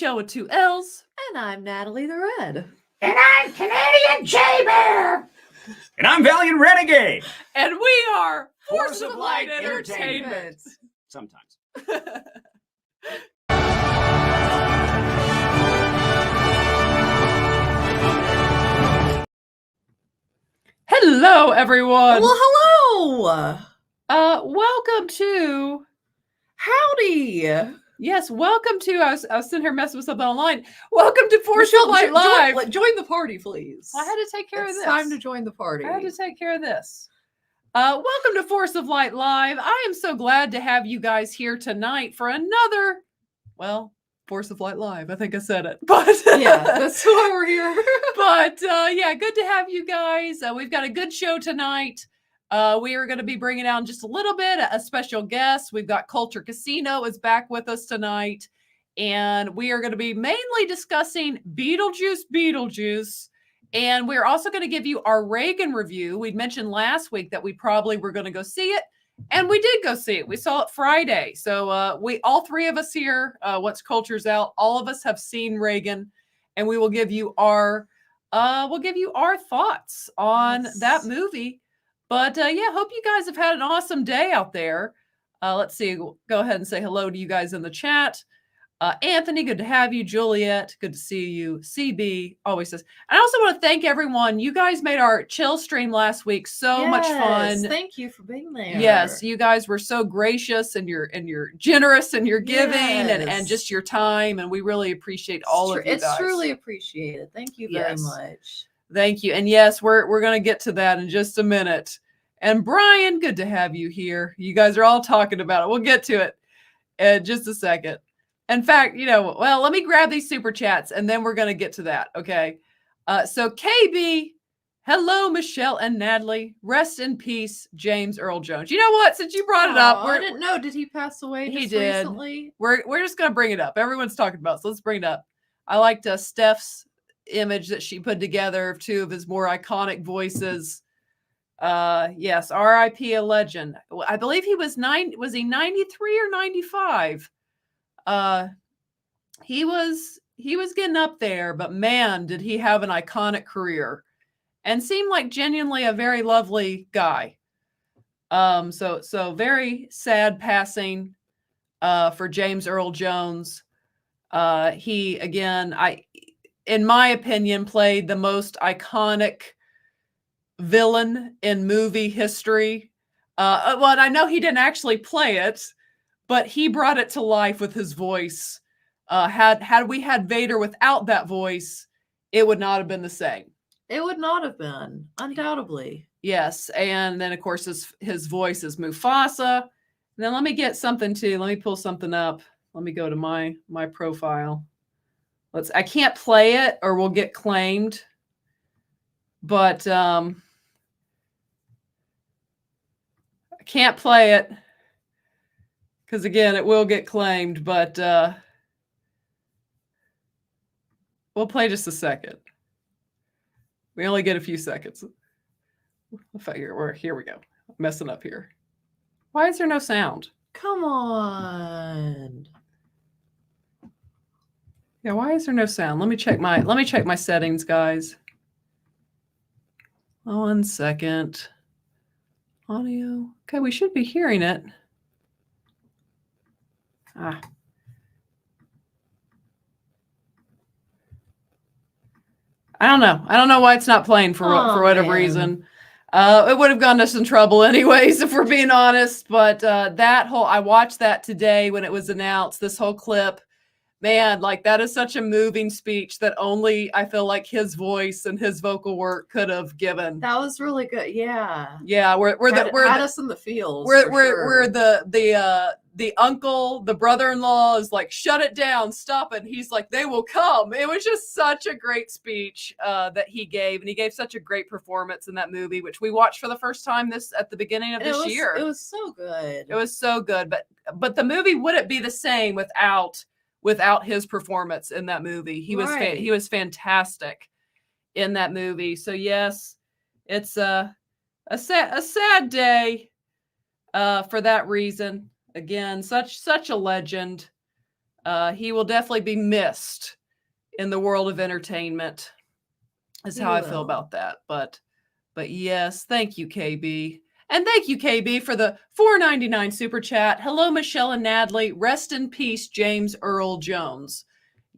Michelle with 2 L's. And I'm Natalie the Red. And I'm Canadian J-Bear. And I'm Valiant Renegade. And we are Force of Light Entertainment. Sometimes. Hello, everyone. Well, hello. Welcome to... Howdy. Yes, welcome to... I was sitting here messing with something online. Welcome to Force of Light Live. Join the party, please. I had to take care of It's this. time to join the party. I had to take care of this. Welcome to Force of Light Live. I am so glad to have you guys here tonight for another, well, Force of Light Live. I think I said it. But yeah, that's why we're here. But yeah, good to have you guys. We've got a good show tonight. We are going to be bringing out in just a little bit a special guest. We've got Culture Casino is back with us tonight. And we are going to be mainly discussing Beetlejuice. And we're also going to give you our Reagan review. We'd mentioned last week that we probably were going to go see it. And we did go see it. We saw it Friday. So we all three of us here, once Culture's out, all of us have seen Reagan. And we will give you our thoughts on that movie. But yeah, hope you guys have had an awesome day out there. Let's see. Go ahead and say hello to you guys in the chat. Anthony, good to have you. Juliet, good to see you. CB always says. And I also want to thank everyone. You guys made our chill stream last week so much fun. Thank you for being there. Yes, you guys were so gracious and you're generous in your giving and just your time. And we really appreciate all of you guys. It's truly appreciated. Thank you very much. Thank you. And yes, we're going to get to that in just a minute. And Brian, good to have you here. You guys are all talking about it. We'll get to it in just a second. In fact, let me grab these super chats and then we're going to get to that. Okay. So KB, hello, Michelle and Natalie. Rest in peace, James Earl Jones. You know what? Since you brought it up, I didn't know. Did he pass away recently? We're just going to bring it up. Everyone's talking about it, so let's bring it up. I liked Steph's image that she put together of two of his more iconic voices. Yes, R.I.P. a legend. I believe he was was he 93 or 95? He was getting up there, but man, did he have an iconic career and seemed like genuinely a very lovely guy. So very sad passing for James Earl Jones. He again, in my opinion, played the most iconic villain in movie history. Well, I know he didn't actually play it, but he brought it to life with his voice. Had we had Vader without that voice, it would not have been the same. It would not have been, undoubtedly. Yes, and then of course his voice is Mufasa. And then let me get something too. Let me pull something up. Let me go to my profile. I can't play it or we'll get claimed. But I can't play it because again, it will get claimed, but we'll play just a second. We only get a few seconds. Here we go. I'm messing up here. Why is there no sound? Come on. Yeah, why is there no sound? Let me check my settings, guys. 1 second. Audio. Okay, we should be hearing it. I don't know. I don't know why it's not playing for whatever reason. It would have gotten us in trouble anyways, if we're being honest. But I watched that today when it was announced, this whole clip. Man, like that is such a moving speech that only I feel like his voice and his vocal work could have given. That was really good. Yeah. Yeah, we're us in the feels. We're the uncle, the brother-in-law is like, shut it down, stop it. And he's like, they will come. It was just such a great speech that he gave, and he gave such a great performance in that movie, which we watched for the first time at the beginning of this year. It was so good. It was so good, but the movie wouldn't be the same without his performance in that movie. He was fantastic in that movie. So yes, it's a sad day for that reason. Again, such a legend. He will definitely be missed in the world of entertainment. Is He how I feel will. about that. But yes, thank you, KB. And thank you, KB, for the $4.99 super chat. Hello, Michelle and Natalie. Rest in peace, James Earl Jones.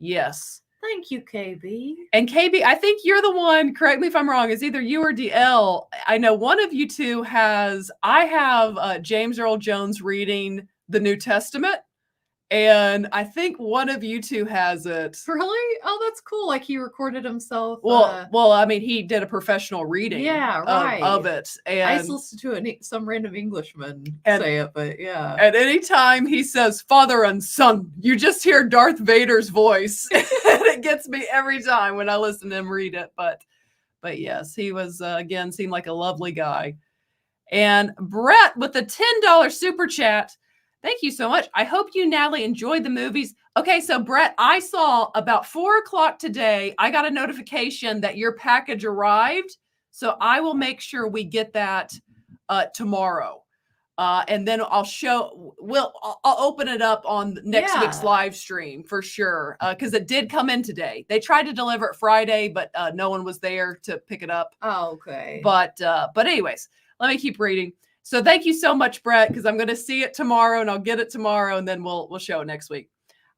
Yes. Thank you, KB. And KB, I think you're the one, correct me if I'm wrong, it's either you or DL. I know one of you two I have James Earl Jones reading the New Testament. And I think one of you two has it. Really? Oh, that's cool. Like he recorded himself. Well, I mean, he did a professional reading Yeah, of right. it. I And just listened to some random Englishman And- say it, but yeah. at any time he says father and son, you just hear Darth Vader's voice. And it gets me every time when I listen to him read it. But yes, he was, again, seemed like a lovely guy. And Brett with the $10 super chat. Thank you so much. I hope you, Natalie, enjoyed the movies. Okay, so Brett, I saw about 4:00 today, I got a notification that your package arrived. So I will make sure we get that tomorrow. And then I'll open it up on next week's live stream for sure. Because it did come in today. They tried to deliver it Friday, but no one was there to pick it up. Oh, okay. But anyways, let me keep reading. So thank you so much, Brett, because I'm going to see it tomorrow and I'll get it tomorrow and then we'll show it next week.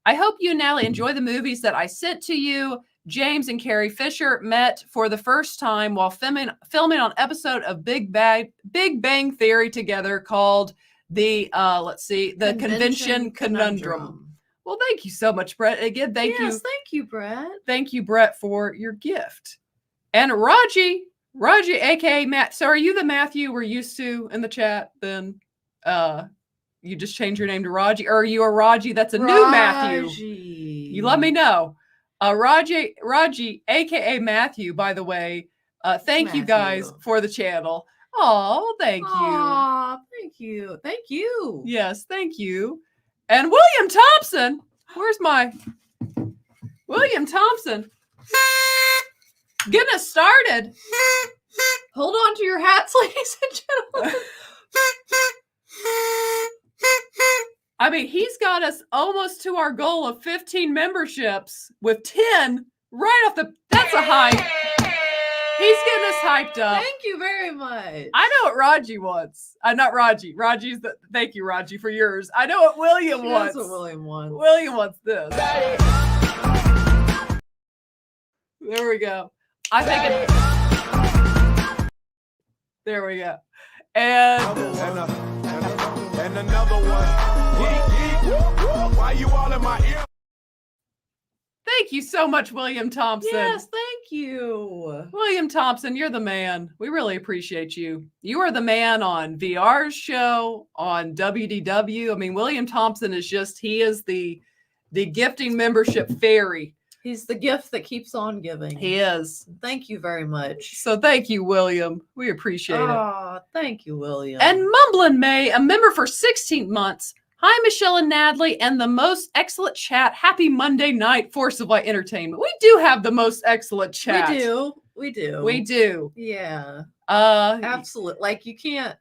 I hope you and Natalie enjoy the movies that I sent to you. James and Carrie Fisher met for the first time while filming an episode of Big Bang Theory together called the Convention Conundrum. Well, thank you so much, Brett. Again, thank you. Thank you, Brett. Thank you, Brett, for your gift. And Raji, aka Matt. So are you the Matthew we're used to in the chat? Then you just change your name to Raji, or are you a Raji that's a new Matthew? You let me know. Raji, aka Matthew, by the way. Thank you guys for the channel. Oh, thank you. Aw, thank you. Thank you. Yes, thank you. And William Thompson. Where's my William Thompson? Getting us started. Hold on to your hats, ladies and gentlemen. I mean, he's got us almost to our goal of 15 memberships with 10 right off the... That's a hype. He's getting us hyped up. Thank you very much. I know what Raji wants. Not Raji. Raji's the... Thank you, Raji, for yours. I know what William wants. That's what William wants. William wants this. There we go. I think it... There we go. And another one. Why you all in my ear? Thank you so much, William Thompson. Yes, thank you. William Thompson, you're the man. We really appreciate you. You are the man on VR's show, on WDW. I mean, William Thompson is he is the gifting membership fairy. He's the gift that keeps on giving. He is. Thank you very much. So thank you, William. We appreciate it. Oh, thank you, William. And Mumblin' May, a member for 16 months. Hi, Michelle and Natalie, and the most excellent chat. Happy Monday night, Force of Light Entertainment. We do have the most excellent chat. We do. We do. Yeah. Absolutely. Like you can't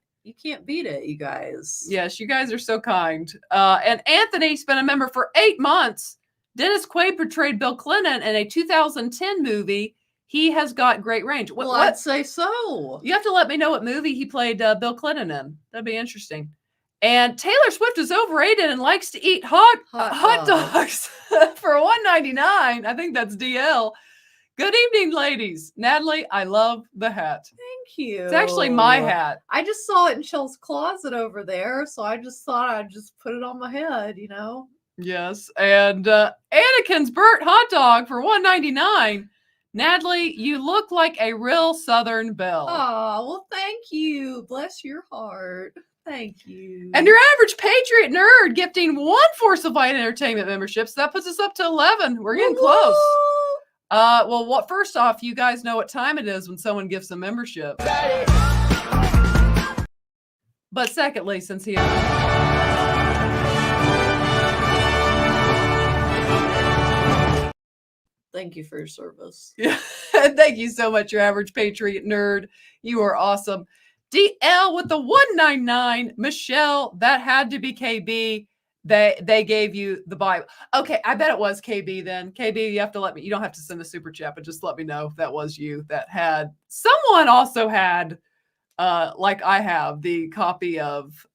beat it, you guys. Yes, you guys are so kind. And Anthony's been a member for 8 months. Dennis Quaid portrayed Bill Clinton in a 2010 movie. He has got great range. Well, I'd say so. You have to let me know what movie he played Bill Clinton in. That'd be interesting. And Taylor Swift is overrated and likes to eat hot dogs for $1.99. I think that's DL. Good evening, ladies. Natalie, I love the hat. Thank you. It's actually my hat. I just saw it in Shell's closet over there, so I just thought I'd just put it on my head, you know? Yes. And Anakin's Burt hot dog for $1.99. Natalie, you look like a real Southern belle. Oh, well, thank you. Bless your heart. Thank you. And your average Patriot nerd gifting 1 Force of Light Entertainment membership. So that puts us up to 11. We're getting close. Well, first off, you guys know what time it is when someone gifts a membership. But secondly, since he... Thank you for your service. Yeah. Thank you so much, your average Patriot nerd. You are awesome. DL with the $1.99. Michelle, that had to be KB. they gave you the Bible. Okay, I bet it was KB then. KB, you have to let me, you don't have to send a super chat, but just let me know if that was you that had, someone also had, like I have, the copy of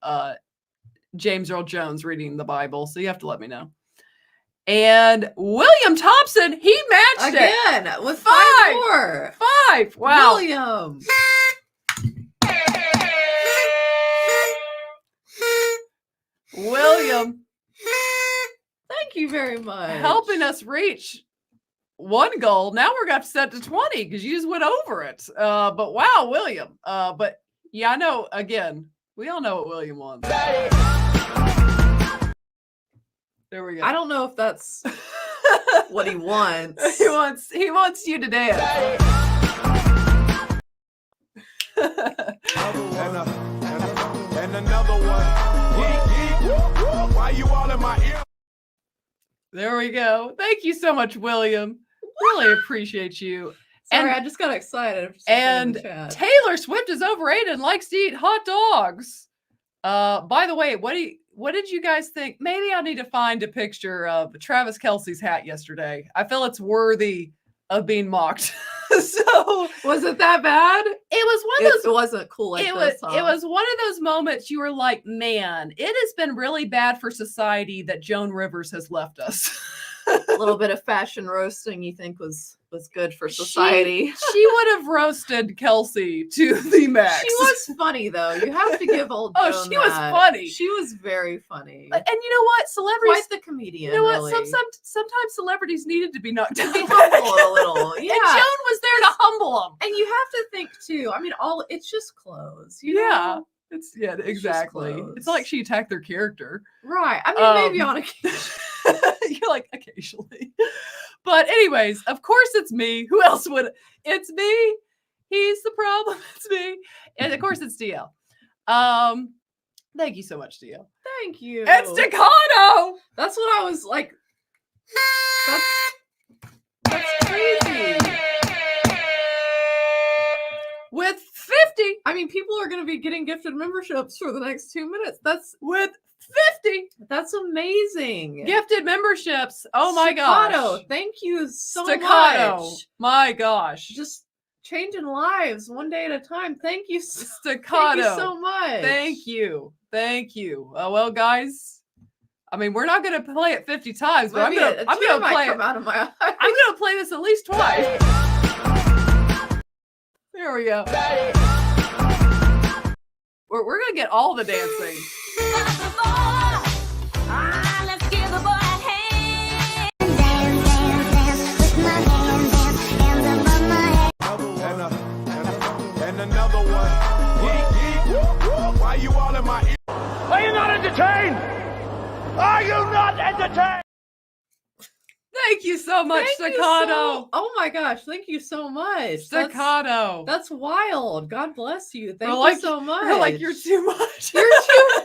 James Earl Jones reading the Bible. So you have to let me know. And William Thompson, he matched it. Again, with 5 more. 5. Wow. William. William, Thank you very much. helping us reach one goal. Now we're going to set to 20 because you just went over it. But wow, William. But yeah, I know, again, we all know what William wants. There we go. I don't know if that's what he wants. he wants you to dance. And another one. Why you all in my ear? There we go. Thank you so much, William. Really appreciate you. Sorry, And- I just got excited. And Taylor Swift is overrated and likes to eat hot dogs. By the way, what did you guys think? Maybe I need to find a picture of Travis Kelce's hat yesterday. I feel it's worthy of being mocked. So was it that bad? it was one of those. It wasn't cool like It this. was one of those moments you were like, man, it has been really bad for society that Joan Rivers has left us. a little bit of fashion roasting. You think was good for society? She would have roasted Kelsey to the max. She was funny though. You have to give old. Oh, Joan she was that. funny. She was very funny. And you know what? Celebrities. Quite the comedian. You know what? Really. Sometimes celebrities needed to be knocked down. Be humble a little. Yeah. And Joan was there to humble them. And you have to think too. I mean, it's just clothes. You Yeah. know? It's exactly. clothes. It's not like she attacked their character. Right. I mean, maybe on occasion. You're like occasionally. But anyways, of course it's me. Who else would? It's me. He's the problem. It's me. And of course it's DL. Thank you so much, DL. Thank you. And staccato. That's what I was like. That's crazy. With 50. I mean, people are going to be getting gifted memberships for the next 2 minutes. With 50 amazing. gifted memberships. Oh my Staccato, gosh. thank you so Staccato. much. My gosh. Just changing lives one day at a time. Thank you. Staccato. Thank you so much. Thank you. Thank you. Well, guys, I mean, we're not going to play it 50 times, but I'm going to play it. Come out of my eye. I'm going to play this at least twice. There we go. We're going to get all the dancing. And another one. Why you all in my ear? Are you not entertained? Are you not entertained? Thank you so much, Thank you Staccato. oh my gosh, thank you so much. Staccato. That's wild. God bless you. Thank like- you so much. You're like, you're too much. You're too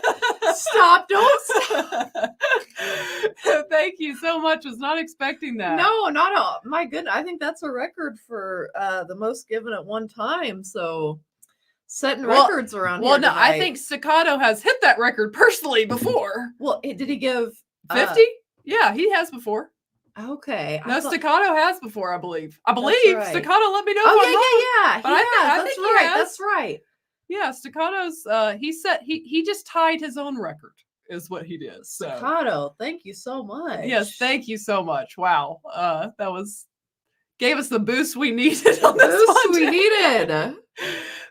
Stop, don't stop. Thank you so much. Was not expecting that. No, not all. My goodness, I think that's a record for the most given at one time. So setting records around here. Well, no, I tonight. think Staccato has hit that record personally before. Well, did he give 50? Yeah, he has before. Okay. No, I thought- Staccato has before, I believe. I believe. right. Staccato, let me know Oh if I'm wrong. yeah. But I that's think he right. has. That's right. Yeah, Staccato's he just tied his own record is what he did. So Staccato, thank you so much. yes, thank you so much. Wow. That gave us the boost we needed on this Boost we Monday. needed.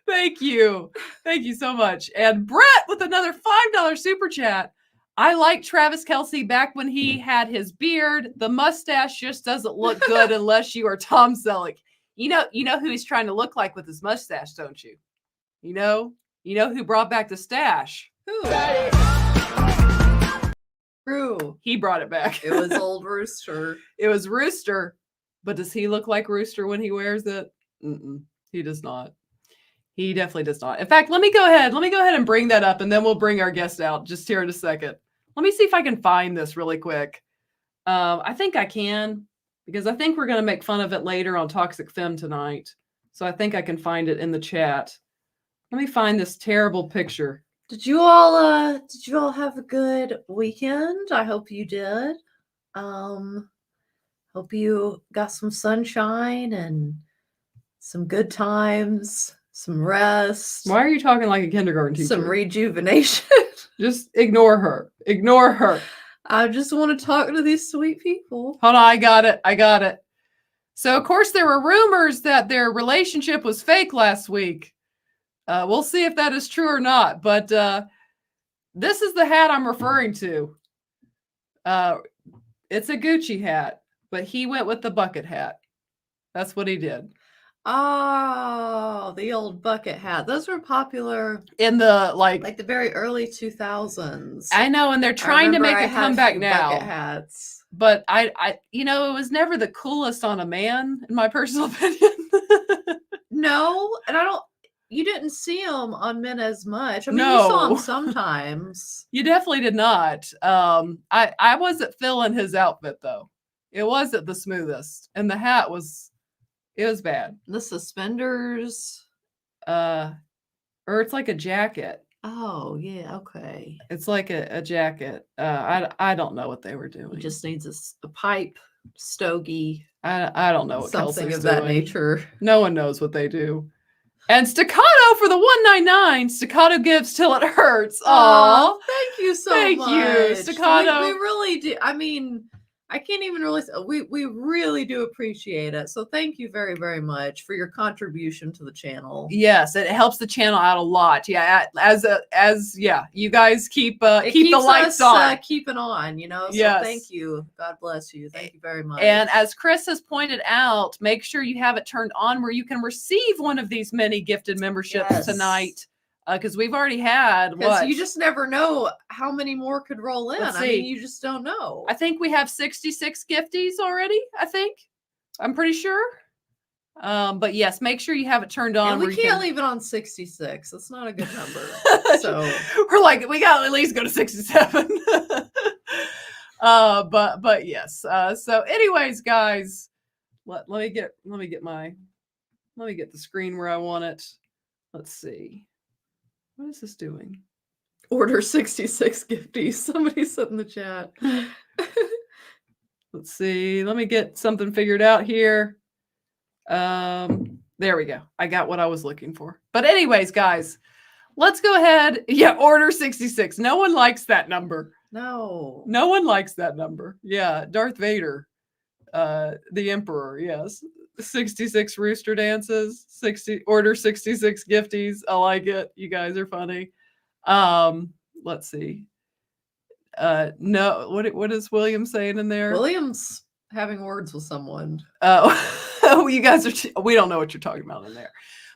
Thank you. Thank you so much. And Brett with another $5 super chat. I like Travis Kelce back when he had his beard. The mustache just doesn't look good unless you are Tom Selleck. You know who he's trying to look like with his mustache, don't you? You know who brought back the stash? Who? True. He brought it back. It was old Rooster. It was Rooster. But does he look like Rooster when he wears it? He does not. He definitely does not. In fact, let me go ahead and bring that up, and then we'll bring our guest out just here in a second. Let me see if I can find this really quick. I think I can, because I think we're going to make fun of it later on Toxic Femme tonight. So I think I can find it in the chat. Let me find this terrible picture Did you all have a good weekend? I hope you did. Hope you got some sunshine and some good times, some rest, Why are you talking like a kindergarten teacher? some rejuvenation. Just ignore her. Ignore her. I just want to talk to these sweet people. Hold on, I got it. So, of course, there were rumors that their relationship was fake last week. We'll see if that is true or not. But this is the hat I'm referring to. It's a Gucci hat, but he went with the bucket hat. That's what he did. Oh, the old bucket hat. Those were popular In the like the very early 2000s. I know, and they're trying to make a comeback now. Bucket hats. But I, it was never the coolest on a man, in my personal opinion. No, and you didn't see them on men as much. I mean, you saw No. them sometimes. You definitely did not. I wasn't feeling his outfit though. It wasn't the smoothest, and the hat was bad. The suspenders. Or it's like a jacket. Oh, yeah, okay. It's like a jacket. I don't know what they were doing. He just needs a pipe, stogie, I don't know what something Kelsey's of that doing. nature. No one knows what they do. And staccato for the 199. Staccato gives till it hurts. Aw. Thank you so Thank much. you, Staccato. We really do. I mean, I can't even really. We really do appreciate it. So thank you very, very much for your contribution to the channel. Yes, it helps the channel out a lot. Yeah, you guys keep It keep the keeps lights us, on. keeping on, So Yes. thank you. God bless you. Thank you very much. And as Chris has pointed out, make sure you have it turned on where you can receive one of these many gifted memberships Yes. tonight. Because we've already had because what? you just never know how many more could roll in. Let's I mean, see. you just don't know. I think we have 66 gifties already. I'm pretty sure. But yes, make sure you have it turned on. And where we you can't can- leave it on 66. That's not a good number. So we're like, we got to at least go to 67. But yes. So anyways, guys, let me get the screen where I want it. Let's see. What is this doing? order 66 gifties. Somebody said in the chat. Let's see. Let me get something figured out here. There we go. I got what I was looking for. But anyways, guys, let's go ahead. Yeah, order 66. No one likes that number. No. No one likes that number. Yeah, Darth Vader, the Emperor. Yes, 66 rooster dances. Order 66 gifties. I like it. You guys are funny. Let's see. No, what is William saying in there? William's having words with someone. Oh, you guys we don't know what you're talking about in there.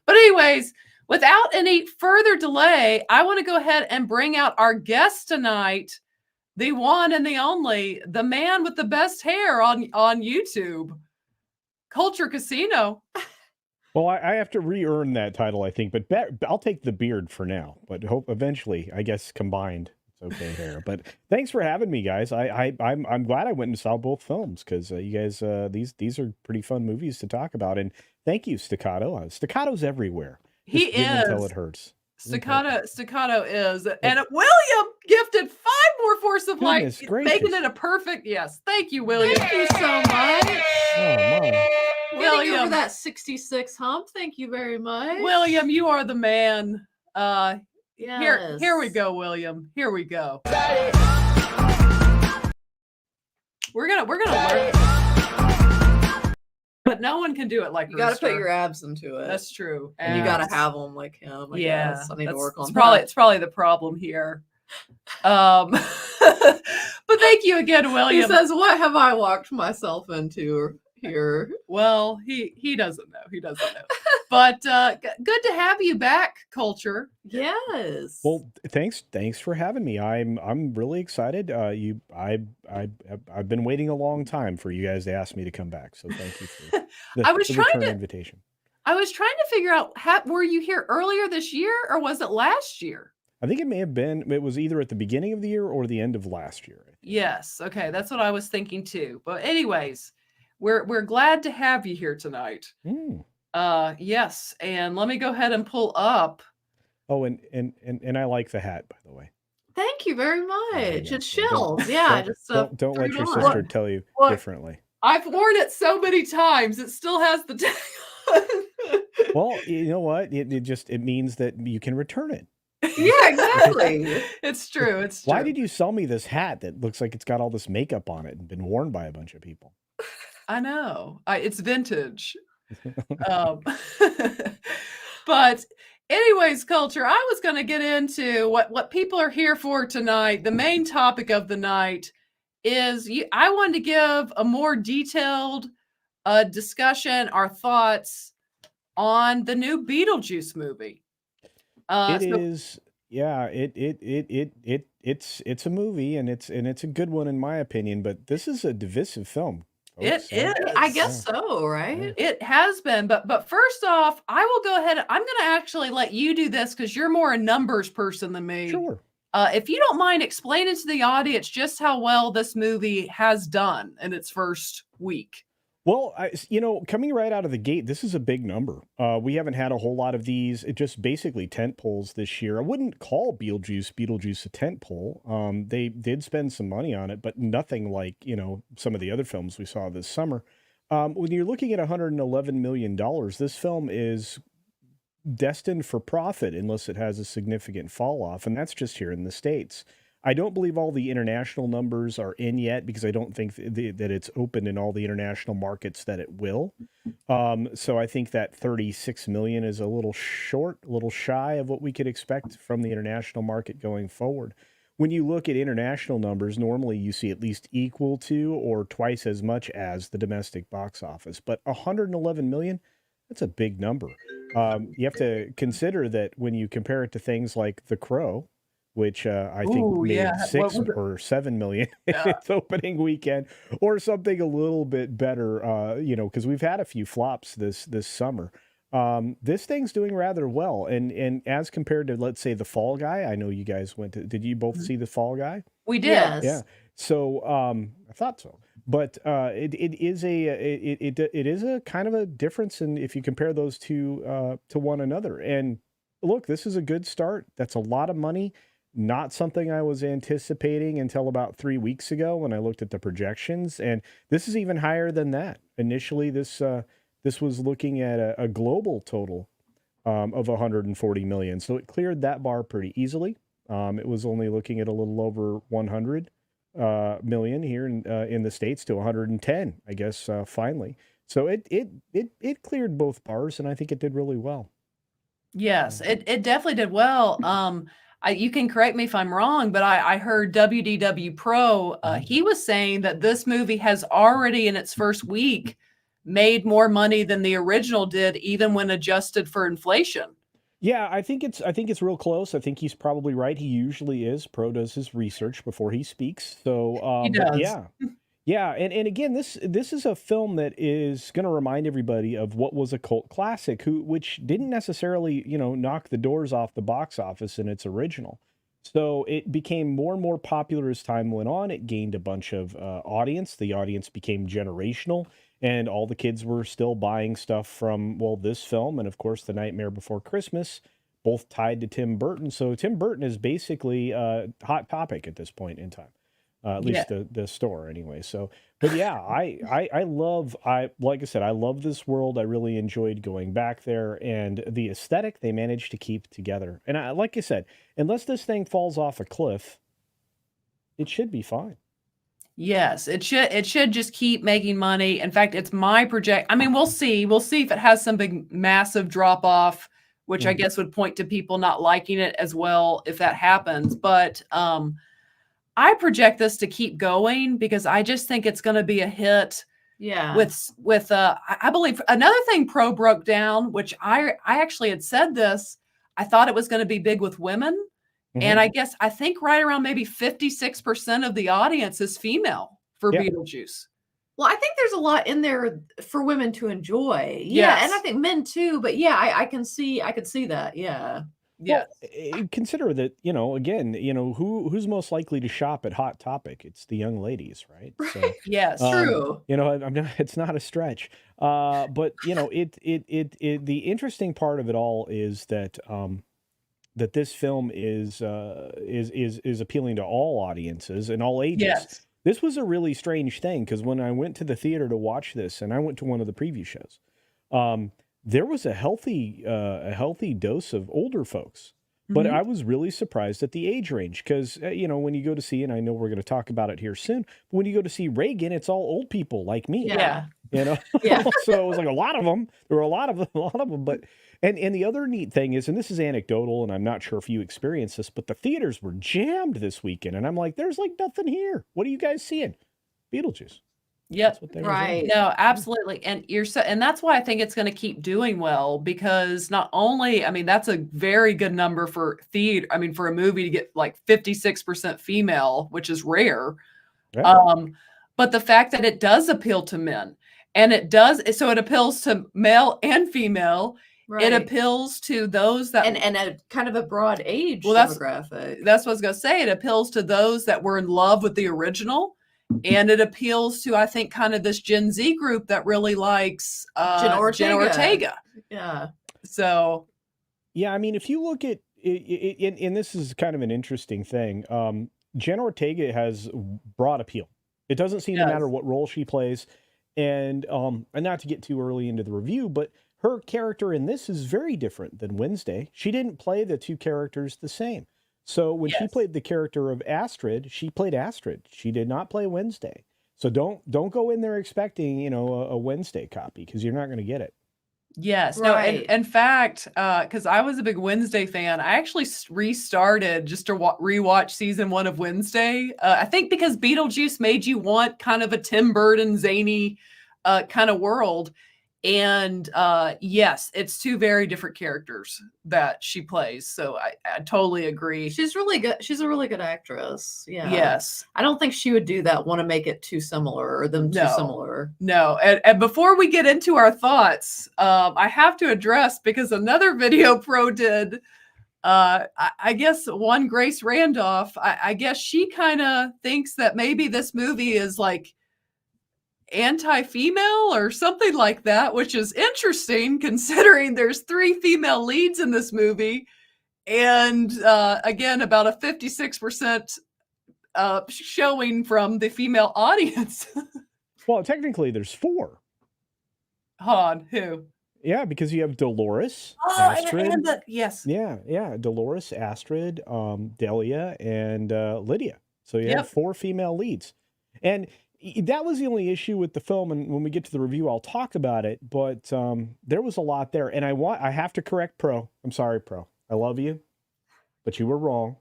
But anyways, without any further delay, I want to go ahead and bring out our guest tonight, the one and the only, the man with the best hair on YouTube, Culture Casino. Well, I have to re-earn that title, I think, but I'll take the beard for now. But hope eventually, I guess combined, it's okay hair. But thanks for having me, guys. I'm glad I went and saw both films because you guys these are pretty fun movies to talk about. And thank you, Staccato. Staccato's everywhere. He Just give until is. it hurts. Staccato is, and William gifted 5 more Force of Light, Goodness making gracious. it a perfect yes. Thank you, William. Thank you so much. Oh, my. Getting over William, that 66 hump. Thank you very much. William, you are the man. Yes. Here we go, William. Here we go. We're gonna learn, but no one can do it like You got to put Rooster. your abs into it. That's true, and you got to abs. have them like him. I Yeah, guess. I need to work on it's probably the problem here. But thank you again, He William. says, "What have I walked myself into here?" Well, he doesn't know. He doesn't know. But good to have you back, Culture. Yes. Well, thanks for having me. I'm really excited. I've been waiting a long time for you guys to ask me to come back. So thank you for I was the trying return to- invitation. I was trying to figure out, were you here earlier this year or was it last year? I think it may have been. It was either at the beginning of the year or the end of last year. I think. Yes. Okay, that's what I was thinking too. But anyways, we're glad to have you here tonight. Mm. Yes, and let me go ahead and pull up Oh, and I like the hat, by the way. Thank you very much. Yeah, It don't- chills. Yeah, I just Don't threw let it your on. sister tell you Look. differently. I've worn it so many times. It still has the tag on. Well, you know what? It means that you can return it. Yeah, exactly. It's true. It's true. Why did you sell me this hat that looks like it's got all this makeup on it and been worn by a bunch of people? I know. It's vintage. Um, but anyways, culture, I was going to get into what people are here for tonight. The main topic of the night is I wanted to give a more detailed discussion, our thoughts on the new Beetlejuice movie. It's a movie and it's a good one in my opinion, but this is a divisive film. It folks. is. I guess so, right? It has been, but first off, I will go ahead. I'm going to actually let you do this because you're more a numbers person than me. Sure. If you don't mind explaining to the audience just how well this movie has done in its first week. Well, coming right out of the gate, this is a big number. We haven't had a whole lot of these. It just basically tent poles this year. I wouldn't call Beetlejuice a tent pole. They did spend some money on it, but nothing like, some of the other films we saw this summer. When you're looking at $111 million, this film is destined for profit unless it has a significant fall off, and that's just here in the States. I don't believe all the international numbers are in yet because I don't think that it's open in all the international markets that it will. So I think that 36 million is a little short, a little shy of what we could expect from the international market going forward. When you look at international numbers, normally you see at least equal to or twice as much as the domestic box office. But 111 million, that's a big number. You have to consider that when you compare it to things like The Crow, which I think made 6 or 7 million in its opening weekend, or something a little bit better, because we've had a few flops this summer. This thing's doing rather well, and as compared to, let's say, The Fall Guy, I know you guys did you both see The Fall Guy? We did. Yes. Yeah. So I thought so, but it is a kind of a difference in if you compare those two to one another. And look, this is a good start. That's a lot of money. Not something I was anticipating until about 3 weeks ago when I looked at the projections, and this is even higher than that. Initially, this was looking at a global total of 140 million, so it cleared that bar pretty easily. It was only looking at a little over 100 million here in the States to 110, I guess, finally. So it cleared both bars, and I think it did really well. Yes, it definitely did well. You can correct me if I'm wrong, but I heard WDW Pro, he was saying that this movie has already in its first week made more money than the original did, even when adjusted for inflation. Yeah, I think it's real close. I think he's probably right. He usually is. Pro does his research before he speaks. So He does. Yeah, and again, this is a film that is going to remind everybody of what was a cult classic, which didn't necessarily, knock the doors off the box office in its original. So it became more and more popular as time went on. It gained a bunch of audience. The audience became generational, and all the kids were still buying stuff from, this film and, of course, The Nightmare Before Christmas, both tied to Tim Burton. So Tim Burton is basically a hot topic at this point in time. At least the store anyway. So, but yeah, I love this world. I really enjoyed going back there, and the aesthetic they managed to keep together. And like I said, unless this thing falls off a cliff, it should be fine. Yes, it should just keep making money. In fact, it's my project. I mean, we'll see if it has some big massive drop off, which I guess would point to people not liking it as well if that happens. But I project this to keep going because I just think it's going to be a hit. Yeah. With I believe another thing Pro broke down, which I actually had said this, I thought it was going to be big with women. And I think right around maybe 56% of the audience is female for Beetlejuice. Well, I think there's a lot in there for women to enjoy. Yeah. Yes. And I think men too, but yeah, I could see that. Yeah. Yeah. Well, consider that, again, who's most likely to shop at Hot Topic? It's the young ladies, right? So, Yes. True. it's not a stretch. But the interesting part of it all is that that this film is appealing to all audiences and all ages. Yes. This was a really strange thing because when I went to the theater to watch this, and I went to one of the preview shows, there was a healthy dose of older folks. But Mhm. I was really surprised at the age range because, when you go to see, and I know we're going to talk about it here soon, but when you go to see Reagan, it's all old people like me. Yeah. Yeah. Yeah. So it was like a lot of them. There were a lot of them. But and the other neat thing is, and this is anecdotal, and I'm not sure if you experienced this, but the theaters were jammed this weekend, and I'm like, there's like nothing here. What are you guys seeing? Beetlejuice. Yep. That's what they were Right. doing. No, absolutely. And and that's why I think it's going to keep doing well because not only, I mean, that's a very good number for theater. I mean, for a movie to get like 56% female, which is rare. Yeah. But the fact that it does appeal to men and it appeals to male and female. Right. It appeals to those that and a kind of a broad age Well, that's- demographic. That's what I was going to say. It appeals to those that were in love with the original. And it appeals to, I think, kind of this Gen Z group that really likes Jen Ortega. Yeah. So, Yeah, I mean, if you look at it, and this is kind of an interesting thing, Jen Ortega has broad appeal. It doesn't seem to Yes. matter what role she plays, and not to get too early into the review, but her character in this is very different than Wednesday. She didn't play the two characters the same. So when she Yes. played the character of Astrid, she played Astrid. She did not play Wednesday. So don't go in there expecting, a Wednesday copy because you're not going to get it. yes. No, Right. in fact, because I was a big Wednesday fan, I actually restarted just to rewatch season 1 of Wednesday. I think because Beetlejuice made you want kind of a Tim Burton, zany kind of world. And yes, it's two very different characters that she plays. So I totally agree. She's really good. She's a really good actress. Yeah. Yes. I don't think she would do that. Want to make it too similar or them too No. similar. No. And before we get into our thoughts, I have to address because another video pro did, I guess one Grace Randolph, I guess she kind of thinks that maybe this movie is like anti-female or something like that, which is interesting considering there's 3 female leads in this movie. And again, about a 56% showing from the female audience. Well, technically, there's 4. Han, who? Yeah, because you have Dolores, Oh, Astrid. yes. Yeah, Dolores, Astrid, Delia, and Lydia. So you Yep. have 4 female leads. And that was the only issue with the film, and when we get to the review, I'll talk about it, but there was a lot there, and I have to correct Pro. I'm sorry, Pro. I love you, but you were wrong.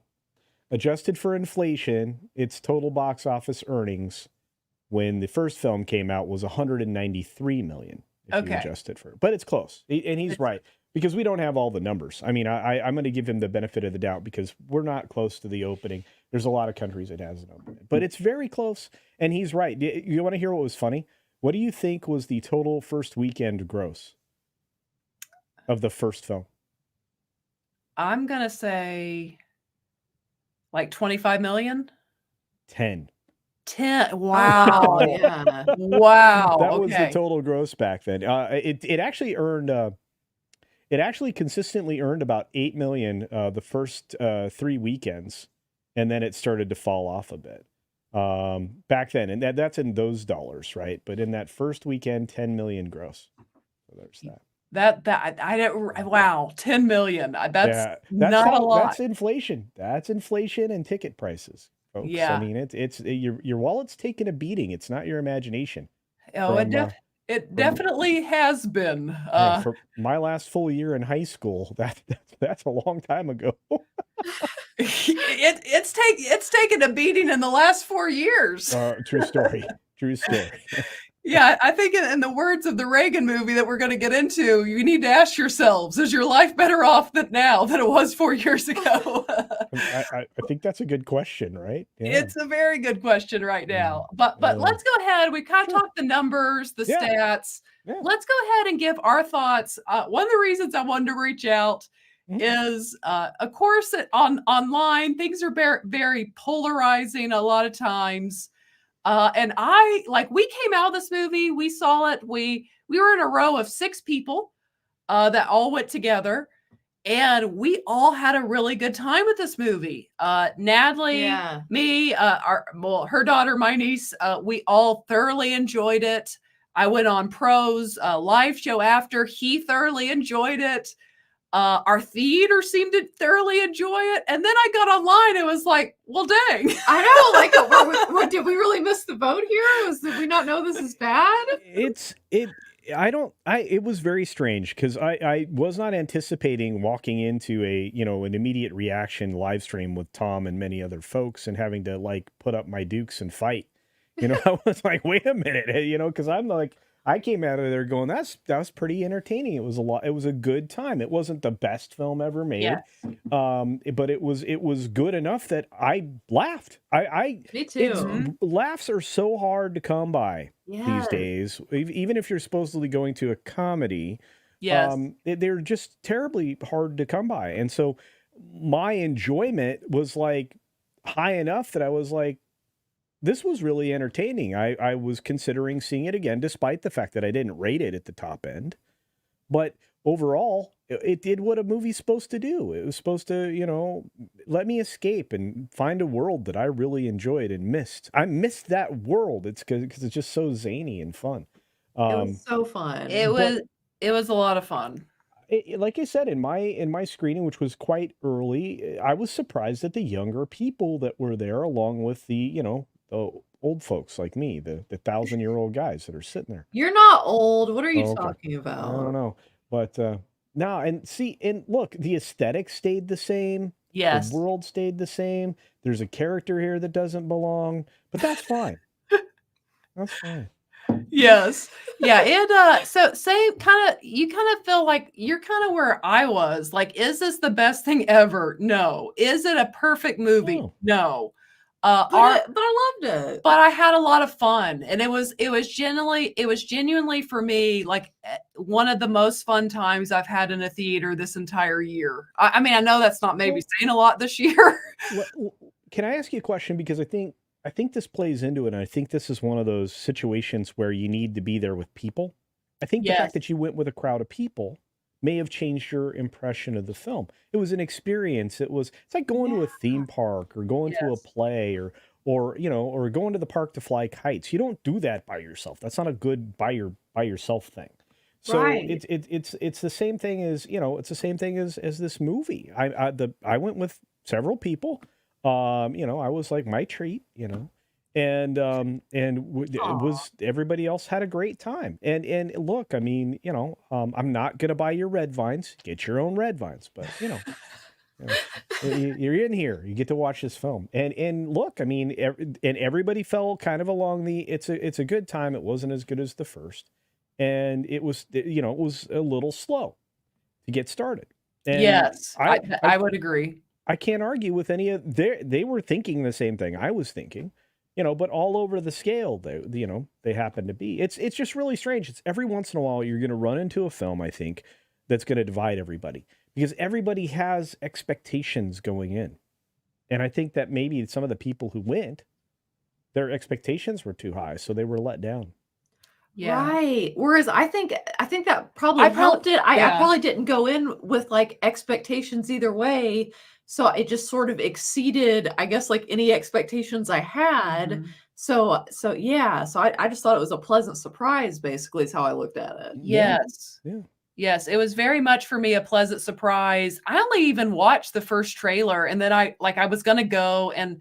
Adjusted for inflation, its total box office earnings when the first film came out was $193 million. If you Okay. adjust it for, but it's close, and he's right because we don't have all the numbers. I mean, I'm going to give him the benefit of the doubt because we're not close to the opening. There's a lot of countries it hasn't opened, but it's very close, and he's right. You want to hear what was funny? What do you think was the total first weekend gross of the first film? I'm going to say like 25 million. 10. 10. Wow. Oh, yeah. Wow. That was the Okay. total gross back then. It actually earned. It actually consistently earned about 8 million the first 3 weekends, and then it started to fall off a bit back then, and that's in those dollars, right? But in that first weekend, 10 million gross. So there's that. That I don't. Wow, 10 million. That's not a how- lot. That's inflation. That's inflation and ticket prices, folks. Yeah. I mean, it's your wallet's taking a beating. It's not your imagination. Oh, from, it definitely has been. Yeah, for my last full year in high school, that's a long time ago. It's taken a beating in the last 4 years. True story. True story. Yeah, I think in the words of the Reagan movie that we're going to get into, you need to ask yourselves: is your life better off now than it was 4 years ago? I think that's a good question, right? Yeah. It's a very good question right now. But Yeah. let's go ahead. We kind of Sure. talked the numbers, the Yeah. stats. Yeah. Let's go ahead and give our thoughts. One of the reasons I wanted to reach out Mhm. is, of course, online things are very polarizing a lot of times. And we came out of this movie, we saw it. We were in a row of 6 people that all went together. And we all had a really good time with this movie. Natalie, Yeah. me, her daughter, my niece, we all thoroughly enjoyed it. I went on Pro's live show after. He thoroughly enjoyed it. Our theater seemed to thoroughly enjoy it. And then I got online. It was like, well, dang. I know. Like, what, did we really miss the boat here? Did we not know this is bad? It was very strange because I was not anticipating walking into an immediate reaction live stream with Tom and many other folks and having to like put up my dukes and fight. I was like, wait a minute, because I'm like, I came out of there going, that was pretty entertaining. It was it was a good time. It wasn't the best film ever made. Yes. But it was good enough that I laughed. Me too. Laughs are so hard to come by these Yes. days. Even if you're supposedly going to a comedy, Yes. they're just terribly hard to come by. And so my enjoyment was like high enough that I was like, this was really entertaining. I was considering seeing it again, despite the fact that I didn't rate it at the top end. But overall, it did what a movie's supposed to do. It was supposed to, let me escape and find a world that I really enjoyed and missed. I missed that world. It's because it's just so zany and fun. It was so fun. It was a lot of fun. Like I said, in my screening, which was quite early, I was surprised at the younger people that were there, along with the old folks like me, the 1,000-year-old guys that are sitting there. You're not old. What are you Oh, okay. talking I don't about? know, but no, and look, the aesthetic stayed the same. Yes. The world stayed the same. There's a character here that doesn't belong, but that's fine. That's fine. Yes. Yeah. So you kind of feel like you're kind of where I was. Like, is this the best thing ever? No. Is it a perfect movie? No. But I loved it. But I had a lot of fun, and it was genuinely for me like one of the most fun times I've had in a theater this entire year. I mean, I know that's not maybe saying a lot this year. Can I ask you a question? Because I think this plays into it, and I think this is one of those situations where you need to be there with people. I think the fact that you went with a crowd of people may have changed your impression of the film. It was an experience. It's like going to a theme park or going to a play or going to the park to fly kites. You don't do that by yourself. That's not a good by yourself thing. So it's the same thing as, it's the same thing as this movie. I went with several people. I was like my treat, and it was, everybody else had a great time. And look, I mean, I'm not going to buy your red vines. Get your own red vines, but you're in here. You get to watch this film. And look, I mean, and everybody fell kind of along it's a good time. It wasn't as good as the first. And it was a little slow to get started. And yes, I would agree. I can't argue with any of they were thinking the same thing I was thinking, but all over the scale they happen to be. It's just really strange. It's every once in a while you're going to run into a film, I think, that's going to divide everybody because everybody has expectations going in. And I think that maybe some of the people who went, their expectations were too high, so they were let down. Yeah. Right. Whereas I think that probably helped it. I probably didn't go in with like expectations either way. So it just sort of exceeded, I guess, like any expectations I had. Mhm. So I just thought it was a pleasant surprise, basically, is how I looked at it. Yes. Yeah. Yes, it was very much for me a pleasant surprise. I only even watched the first trailer, and then I was going to go, and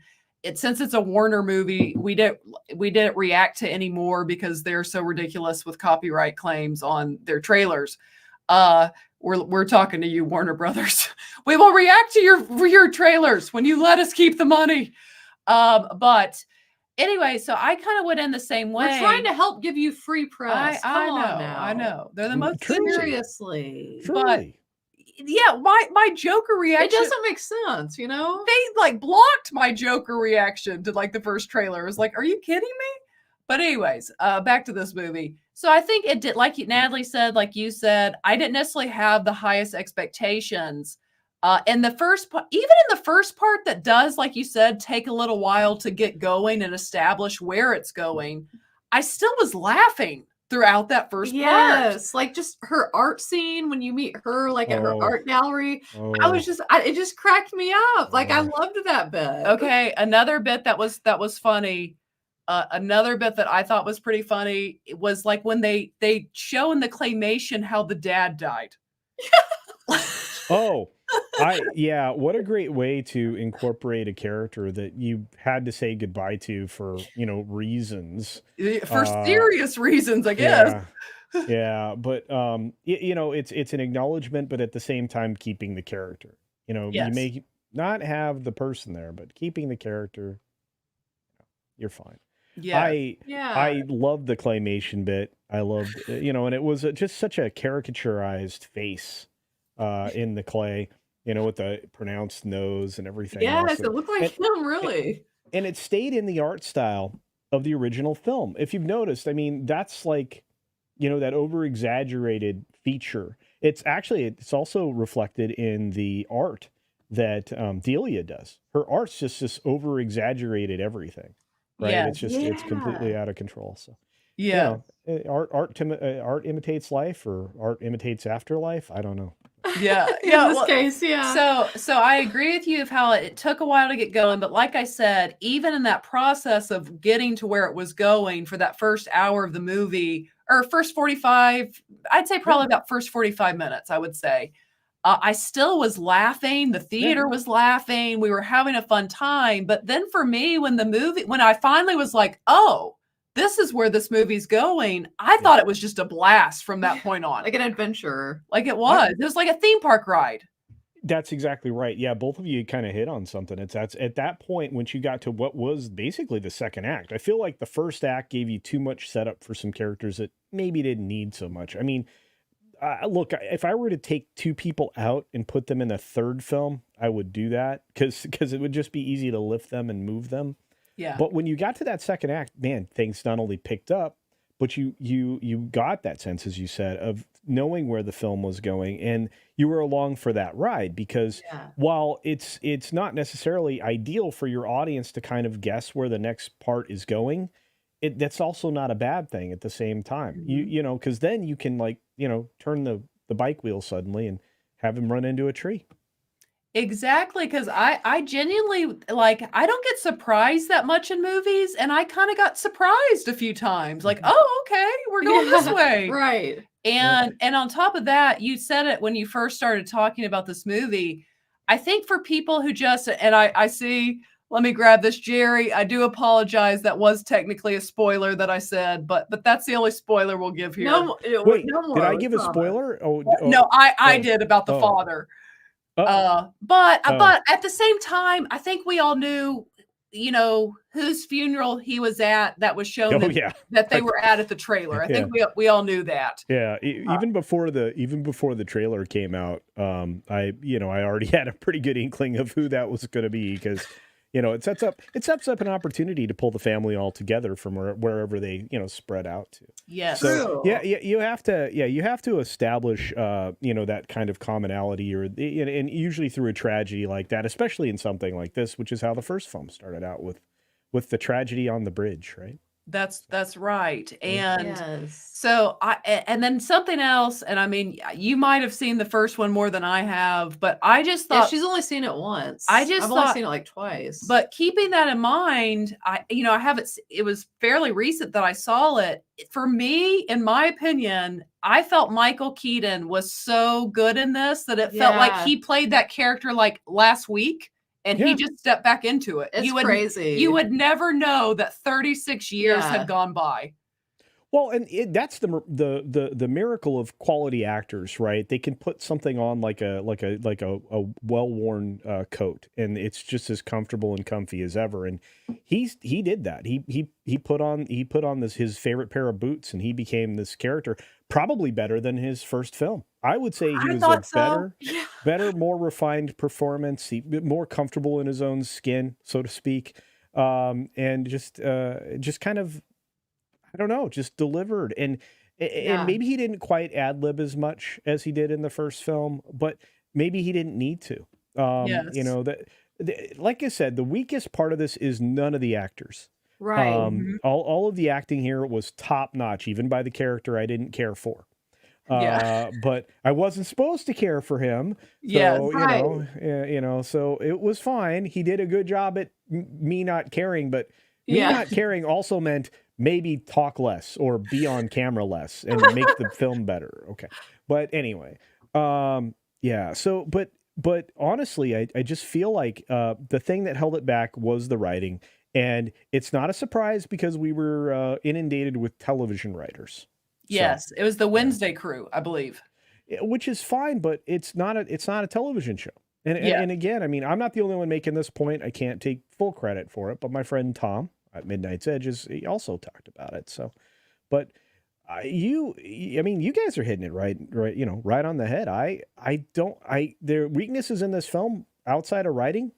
since it's a Warner movie, we didn't react to any more because they're so ridiculous with copyright claims on their trailers. We're talking to you, Warner Brothers. We will react to your trailers when you let us keep the money. But anyway, so I kind of went in the same way. We're trying to help give you free press. Come on now. I know. They're the most seriously. Truly. Yeah, my Joker reaction. It doesn't make sense, They like blocked my Joker reaction to like the first trailer. It was like, are you kidding me? But anyways, back to this movie. So I think it did, like Natalie said, like you said, I didn't necessarily have the highest expectations. In the first part, even in the first part that does, like you said, take a little while to get going and establish where it's going, I still was laughing throughout that first part. Yes, like just her art scene when you meet her like at her Oh. art gallery. I Oh. was just it just cracked me up. Like I Oh. loved that bit. Okay, another bit that was funny. Another bit that I thought was pretty funny was like when they show in the claymation how the dad died. Oh, what a great way to incorporate a character that you had to say goodbye to for, reasons. For serious reasons, I guess. Yeah, but it's an acknowledgement, but at the same time keeping the character. You Yes. may not have the person there, but keeping the character, you're fine. Yeah. I loved the claymation bit. I loved, and it was just such a caricaturized face in the clay, with the pronounced nose and everything else. Yes, it looked like him, really. And it stayed in the art style of the original film. If you've noticed, I mean, that's like, that over-exaggerated feature. It's also reflected in the art that Delia does. Her art's just this over-exaggerated everything, right? Yeah. It's completely out of control. So Yeah. art imitates life, or art imitates afterlife. I don't know. Yeah. In this case, yeah. So I agree with you of how it took a while to get going, but like I said, even in that process of getting to where it was going for that first hour of the movie, or first 45, I'd say probably about first 45 minutes, I would say. I still was laughing. The theater was laughing. We were having a fun time. But then for me, when I finally was like, oh, this is where this movie's going, I thought it was just a blast from that point on. Like an adventure. Like it was. It was like a theme park ride. That's exactly right. Yeah, both of you kind of hit on something. That's at that point when you got to what was basically the second act. I feel like the first act gave you too much setup for some characters that maybe didn't need so much. I mean, look, if I were to take two people out and put them in a third film, I would do that because it would just be easy to lift them and move them. Yeah. But when you got to that second act, man, things not only picked up, but you got that sense, as you said, of knowing where the film was going, and you were along for that ride because while it's not necessarily ideal for your audience to kind of guess where the next part is going, that's also not a bad thing at the same time. Mm-hmm. Because then you can turn the bike wheel suddenly and have him run into a tree. Exactly, because I genuinely, like, I don't get surprised that much in movies, and I kind of got surprised a few times. Like, oh, okay, we're going this way. Right. And on top of that, you said it when you first started talking about this movie. I think for people who just, and I see, let me grab this, Jerry. I do apologize. That was technically a spoiler that I said, but that's the only spoiler we'll give here. Wait, no more did I give a spoiler? No, I did about the father. But at the same time, I think we all knew, whose funeral he was at that was shown that they were at the trailer. I think we all knew that. Yeah, even before the trailer came out, I already had a pretty good inkling of who that was going to be because it sets up an opportunity to pull the family all together from wherever they spread out to. Yes. So you have to establish that kind of commonality, and usually through a tragedy like that, especially in something like this, which is how the first film started out with the tragedy on the bridge, right? That's right. And Yes. so and then something else, and I mean, you might have seen the first one more than I have, but I just thought she's only seen it once. I've only seen it like twice. But keeping that in mind, I haven't, it was fairly recent that I saw it. For me, in my opinion, I felt Michael Keaton was so good in this that it felt like he played that character like last week. And he just stepped back into it. It's crazy. You would never know that 36 years had gone by. Well, and that's the miracle of quality actors, right? They can put something on like a well-worn coat, and it's just as comfortable and comfy as ever. And he did that. He put on his favorite pair of boots, and he became this character, probably better than his first film. I would say he was a better, more refined performance. More comfortable in his own skin, so to speak, and just kind of, I don't know, just delivered. And maybe he didn't quite ad-lib as much as he did in the first film, but maybe he didn't need to. Yes. Like I said, the weakest part of this is none of the actors. Right. All of the acting here was top notch, even by the character I didn't care for. Yeah. But I wasn't supposed to care for him. Yes. So, Right. so it was fine. He did a good job at me not caring, but me Yeah. not caring also meant maybe talk less or be on camera less and make the film better. Okay. But anyway, yeah. So, but honestly, I just feel like the thing that held it back was the writing. And it's not a surprise because we were inundated with television writers. Yes, it was the Wednesday crew, I believe. Which is fine, but it's not a television show. Yeah. And again, I mean, I'm not the only one making this point. I can't take full credit for it, but my friend Tom at Midnight's Edge he also talked about it. So, but I mean, you guys are hitting it right, right on the head. Their weaknesses in this film outside of writing,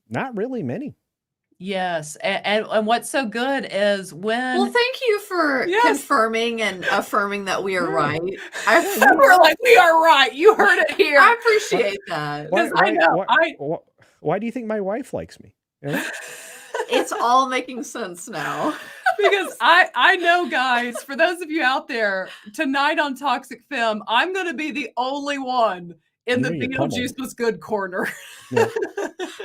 not really many. Yes, and what's so good is when Well, thank you for confirming and affirming that we are right. we're like, we are right. You heard it here. I appreciate that. Because I know. Why do you think my wife likes me? You know? It's all making sense now. Because I know, guys, for those of you out there, tonight on Toxic Femme, I'm going to be the only one in the Beetlejuice was good corner.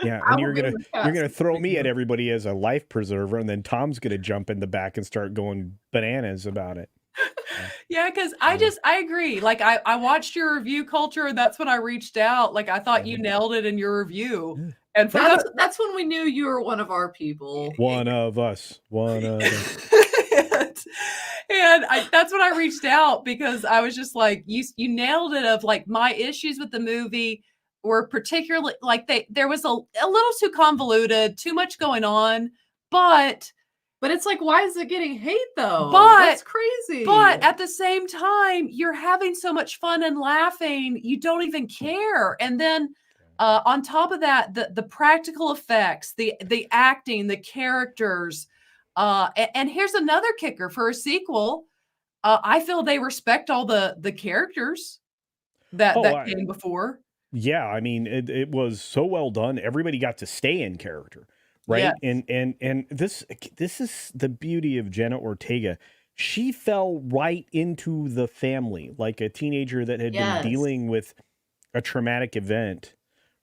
Yeah, and you're gonna throw me at everybody as a life preserver, and then Tom's gonna jump in the back and start going bananas about it. Yeah, because I agree. Like I watched your review culture, and that's when I reached out. Like I thought you nailed it in your review. And for that's when we knew you were one of our people. One of us. And that's when I reached out because I was just like, you nailed it. Of like my issues with the movie were particularly like there was a little too convoluted, too much going on, but it's like, why is it getting hate though? That's crazy. But at the same time, you're having so much fun and laughing, you don't even care. And then on top of that, the practical effects, the acting, the characters, and here's another kicker for a sequel. I feel they respect all the characters that came before. Yeah, I mean, it was so well done. Everybody got to stay in character, right? Yes. And this is the beauty of Jenna Ortega. She fell right into the family, like a teenager that had been dealing with a traumatic event,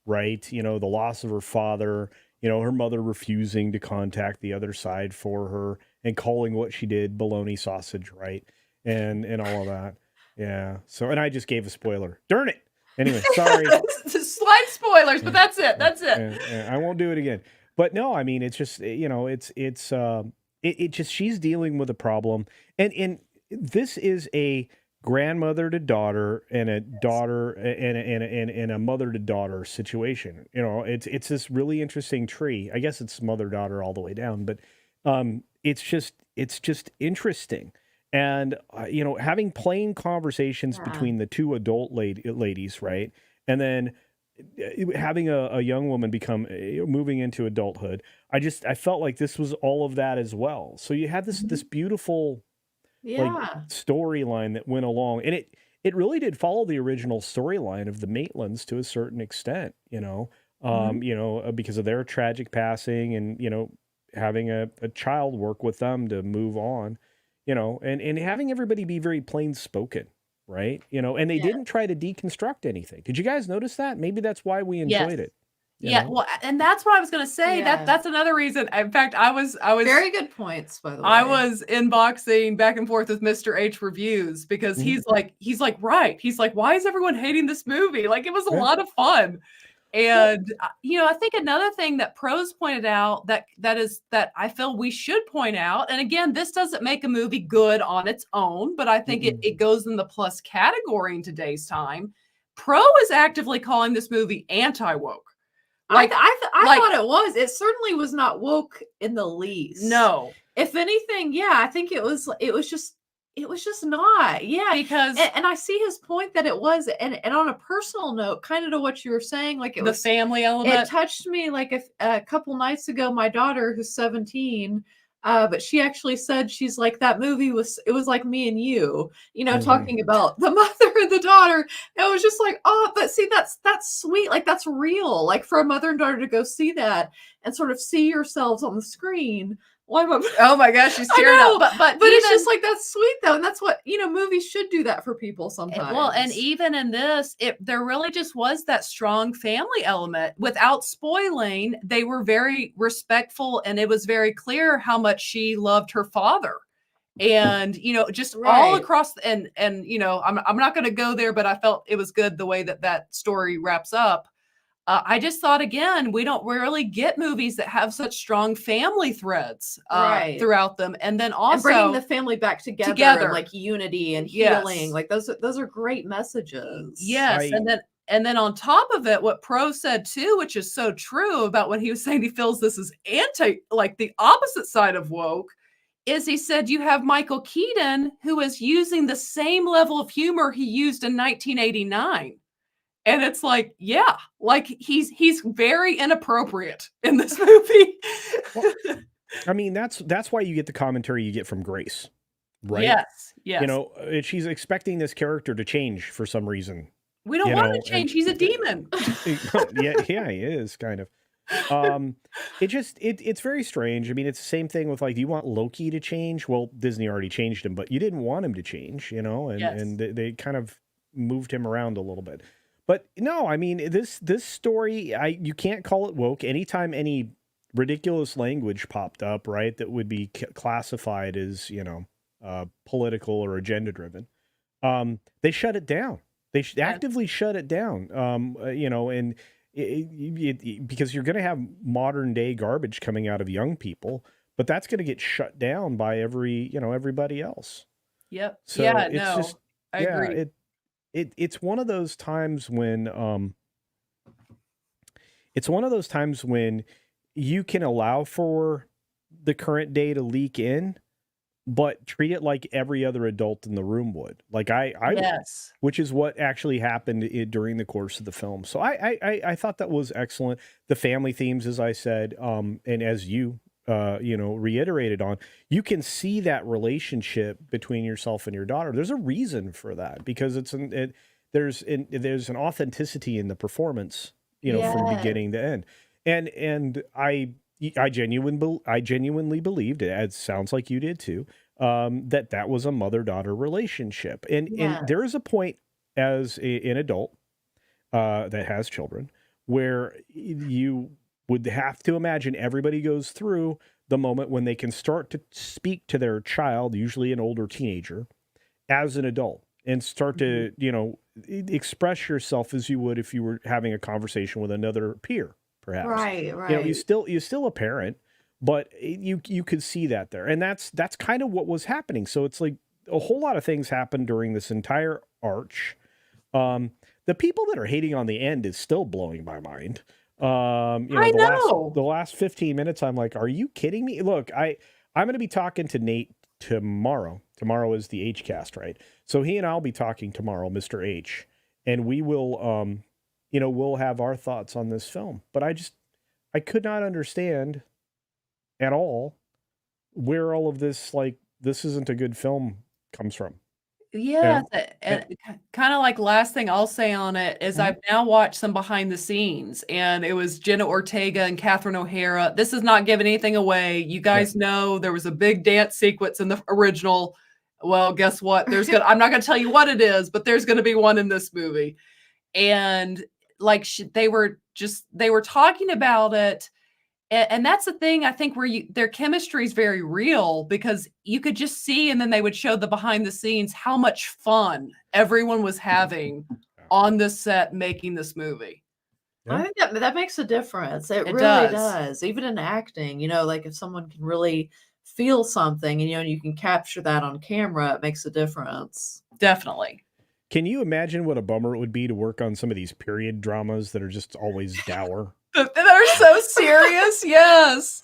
right? You know, the loss of her father, her mother refusing to contact the other side for her and calling what she did bologna sausage, right? And all of that. Yeah. So, and I just gave a spoiler. Darn it. Anyway, sorry. Slight spoilers, but that's it. That's it. I won't do it again. But no, I mean, it's just, it just, she's dealing with a problem. And this is a grandmother to daughter and a daughter and a mother to daughter situation. It's this really interesting tree. I guess it's mother daughter all the way down, but it's just interesting. And having plain conversations between the two adult ladies, right? And then having a young woman moving into adulthood. I felt like this was all of that as well. So you had this beautiful storyline that went along, and it really did follow the original storyline of the Maitlands to a certain extent, because of their tragic passing and having a child work with them to move on, and having everybody be very plain spoken, right? And they didn't try to deconstruct anything. Did you guys notice that? Maybe that's why we enjoyed it. Well, and that's what I was going to say. That's another reason. In fact, I was very good points, by the way. I was inboxing back and forth with Mr. H reviews because he's like, right. He's like, why is everyone hating this movie? Like, it was a lot of fun. And I think another thing that pros pointed out that I feel we should point out, and again, this doesn't make a movie good on its own, but I think it goes in the plus category in today's time. Pro is actively calling this movie anti-woke. Like I thought it was. It certainly was not woke in the least. No. If anything, I think it was just not. Yeah. Because and I see his point that it was, and on a personal note, kind of to what you were saying, like it was the family element. It touched me like a couple nights ago, my daughter, who's 17, but she actually said, she's like, that movie was like me and you, talking about the mother and the daughter. And it was just like, oh, but see, that's sweet. Like, that's real. Like, for a mother and daughter to go see that. and sort of see yourselves on the screen. Why am I? Oh my gosh, she's I tearing know, up. But it's even- just like, that's sweet though, and that's what, movies should do that for people sometimes. Well, and even in this, there really just was that strong family element. Without spoiling, they were very respectful, and it was very clear how much she loved her father. And just all Right. across, and I'm not going to go there, but I felt it was good the way that story wraps up. I just thought, again, we don't really get movies that have such strong family threads Right. throughout them, and then also and bringing the family back together, and like unity and healing, Yes. like those are great messages. Yes, and then on top of it, what Pro said too, which is so true about when he was saying he feels this is like the opposite side of woke, is he said you have Michael Keaton, who is using the same level of humor he used in 1989. And it's like, yeah, like he's very inappropriate in this movie. Well, I mean, that's why you get the commentary you get from Grace, right? Yes. She's expecting this character to change for some reason. We don't want him to change. He's a demon. yeah, he is kind of. It's very strange. I mean, it's the same thing with, like, do you want Loki to change? Well, Disney already changed him, but you didn't want him to change, and they kind of moved him around a little bit. But no, I mean, this story, you can't call it woke. Anytime any ridiculous language popped up, right, that would be classified as, political or agenda driven, they shut it down. They actively shut it down. And because you're going to have modern day garbage coming out of young people, but that's going to get shut down by everybody else. Yep. So yeah. it's No. just, I agree. It's one of those times when you can allow for the current day to leak in, but treat it like every other adult in the room would. Like I yes. which is what actually happened during the course of the film. So I thought that was excellent. The family themes, as I said, and as you reiterated on, you can see that relationship between yourself and your daughter. There's a reason for that, because there's an authenticity in the performance, from beginning to end. And I genuinely believed, it sounds like you did too, that was a mother-daughter relationship. And there is a point as an adult that has children where you would have to imagine everybody goes through the moment when they can start to speak to their child, usually an older teenager, as an adult, and start to, express yourself as you would if you were having a conversation with another peer, perhaps. Right. You're still a parent, but you could see that there. And that's kind of what was happening. So it's like a whole lot of things happened during this entire arch. The people that are hating on the end is still blowing my mind. I know. The last 15 minutes, I'm like, are you kidding me? Look, I'm going to be talking to Nate tomorrow. Tomorrow is the H-cast, right? So he and I'll be talking tomorrow, Mr. H, and we will, we'll have our thoughts on this film. But I could not understand at all where all of this, like, this isn't a good film comes from. Yeah, and kind of like last thing I'll say on it is I've now watched some behind the scenes, and it was Jenna Ortega and Catherine O'Hara. This is not giving anything away. You guys know there was a big dance sequence in the original. Well, guess what? I'm not going to tell you what it is, but there's going to be one in this movie. And like they were talking about it. And that's the thing, I think, where their chemistry is very real, because you could just see, and then they would show the behind the scenes, how much fun everyone was having on this set making this movie. Yeah. I think that makes a difference. It really does. Even in acting, like if someone can really feel something and, you can capture that on camera, it makes a difference. Definitely. Can you imagine what a bummer it would be to work on some of these period dramas that are just always dour? They're so serious. Yes.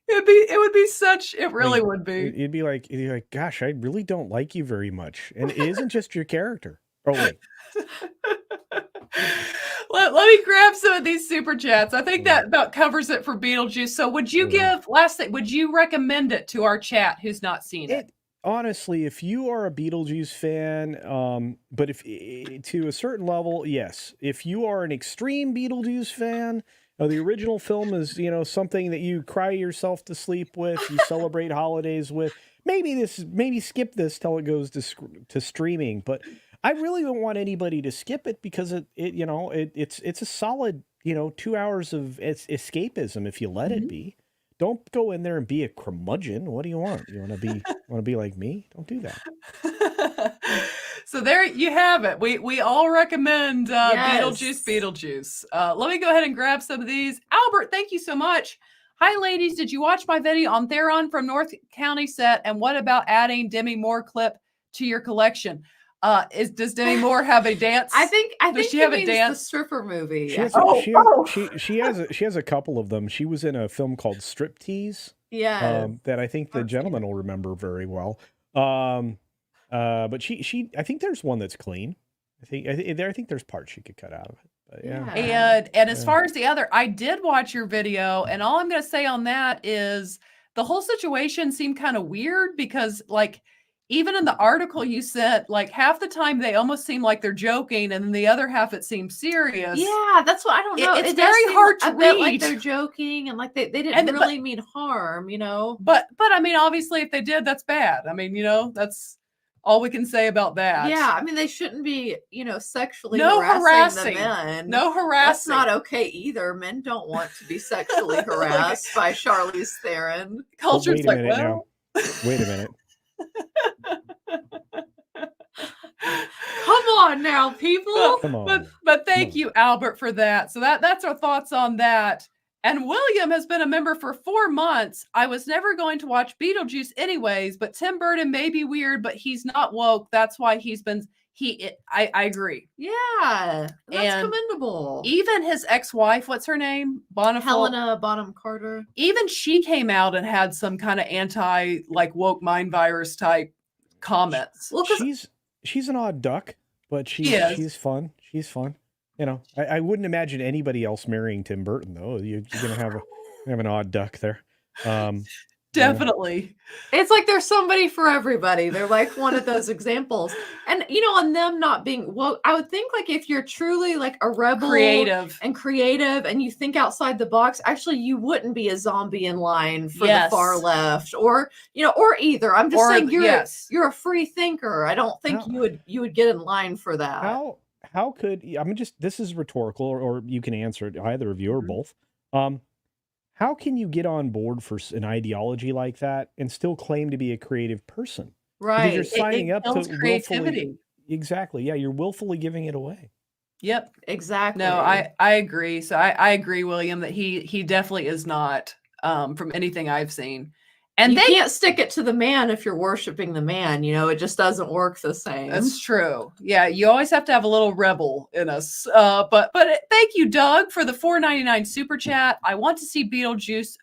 It would be such, it really would be. You'd be like, gosh, I really don't like you very much. And it isn't just your character. Oh, wait. Let me grab some of these super chats. I think that about covers it for Beetlejuice. So would you would you recommend it to our chat who's not seen it? Honestly, if you are a Beetlejuice fan, but if to a certain level, yes. If you are an extreme Beetlejuice fan, The original film is, something that you cry yourself to sleep with, you celebrate holidays with. Maybe skip this till it goes to streaming, but I really don't want anybody to skip it because it's a solid, 2 hours of escapism if you let it be. Don't go in there and be a curmudgeon. What do you want? You want to be like me? Don't do that. So there you have it. We all recommend Yes. Beetlejuice. Let me go ahead and grab some of these. Albert, thank you so much. Hi, ladies. Did you watch my video on Theron from North County set? And what about adding Demi Moore clip to your collection? Does Demi Moore have a dance? I think she he have a means dance? the stripper movie. She has a couple of them. She was in a film called Striptease. Yeah. That I think the gentleman will remember very well. But she I think there's one that's clean. I think there's parts she could cut out of it. But yeah. And as far as the other, I did watch your video, and all I'm going to say on that is the whole situation seemed kind of weird because, like, even in the article you sent, like half the time they almost seem like they're joking, and then the other half it seems serious. Yeah, that's what I don't know. It's It does very seem hard to a bit like read. they're joking and like they didn't really mean harm, But I mean, obviously, if they did, that's bad. I mean, that's all we can say about that. Yeah, I mean they shouldn't be, sexually No harassing the men. No That's harassing. not okay either. Men don't want to be sexually harassed by Charlize Theron. Culture's Wait a minute well. now. Wait a minute. Come on now, people. Come on. But thank you, Albert, for that. So that's our thoughts on that. And William has been a member for 4 months. I was never going to watch Beetlejuice anyways, but Tim Burton may be weird, but he's not woke. That's why I agree. Yeah, that's And commendable. Even his ex-wife, what's her name? Helena Bonham Carter. Even she came out and had some kind of woke mind virus type comments. Well, she's an odd duck, but she's fun. She's fun. I wouldn't imagine anybody else marrying Tim Burton though. You're gonna have an odd duck there. Definitely. It's like there's somebody for everybody. They're like one of those examples. And on them not being woke, I would think like if you're truly like a rebel creative and you think outside the box, actually you wouldn't be a zombie in line for the far left or either. I'm just saying you're a free thinker. I don't think you would get in line for that. How could this is rhetorical or you can answer it, either of you or both. How can you get on board for an ideology like that and still claim to be a creative person? Right. Because you're signing up to creativity. Exactly. Yeah, you're willfully giving it away. Yep. Exactly. No, I agree. So I agree, William, that he definitely is not from anything I've seen. And you can't stick it to the man if you're worshiping the man. It just doesn't work the same. That's true. Yeah, you always have to have a little rebel in us. But thank you, Doug, for the $4.99 super chat. I went to see Beetlejuice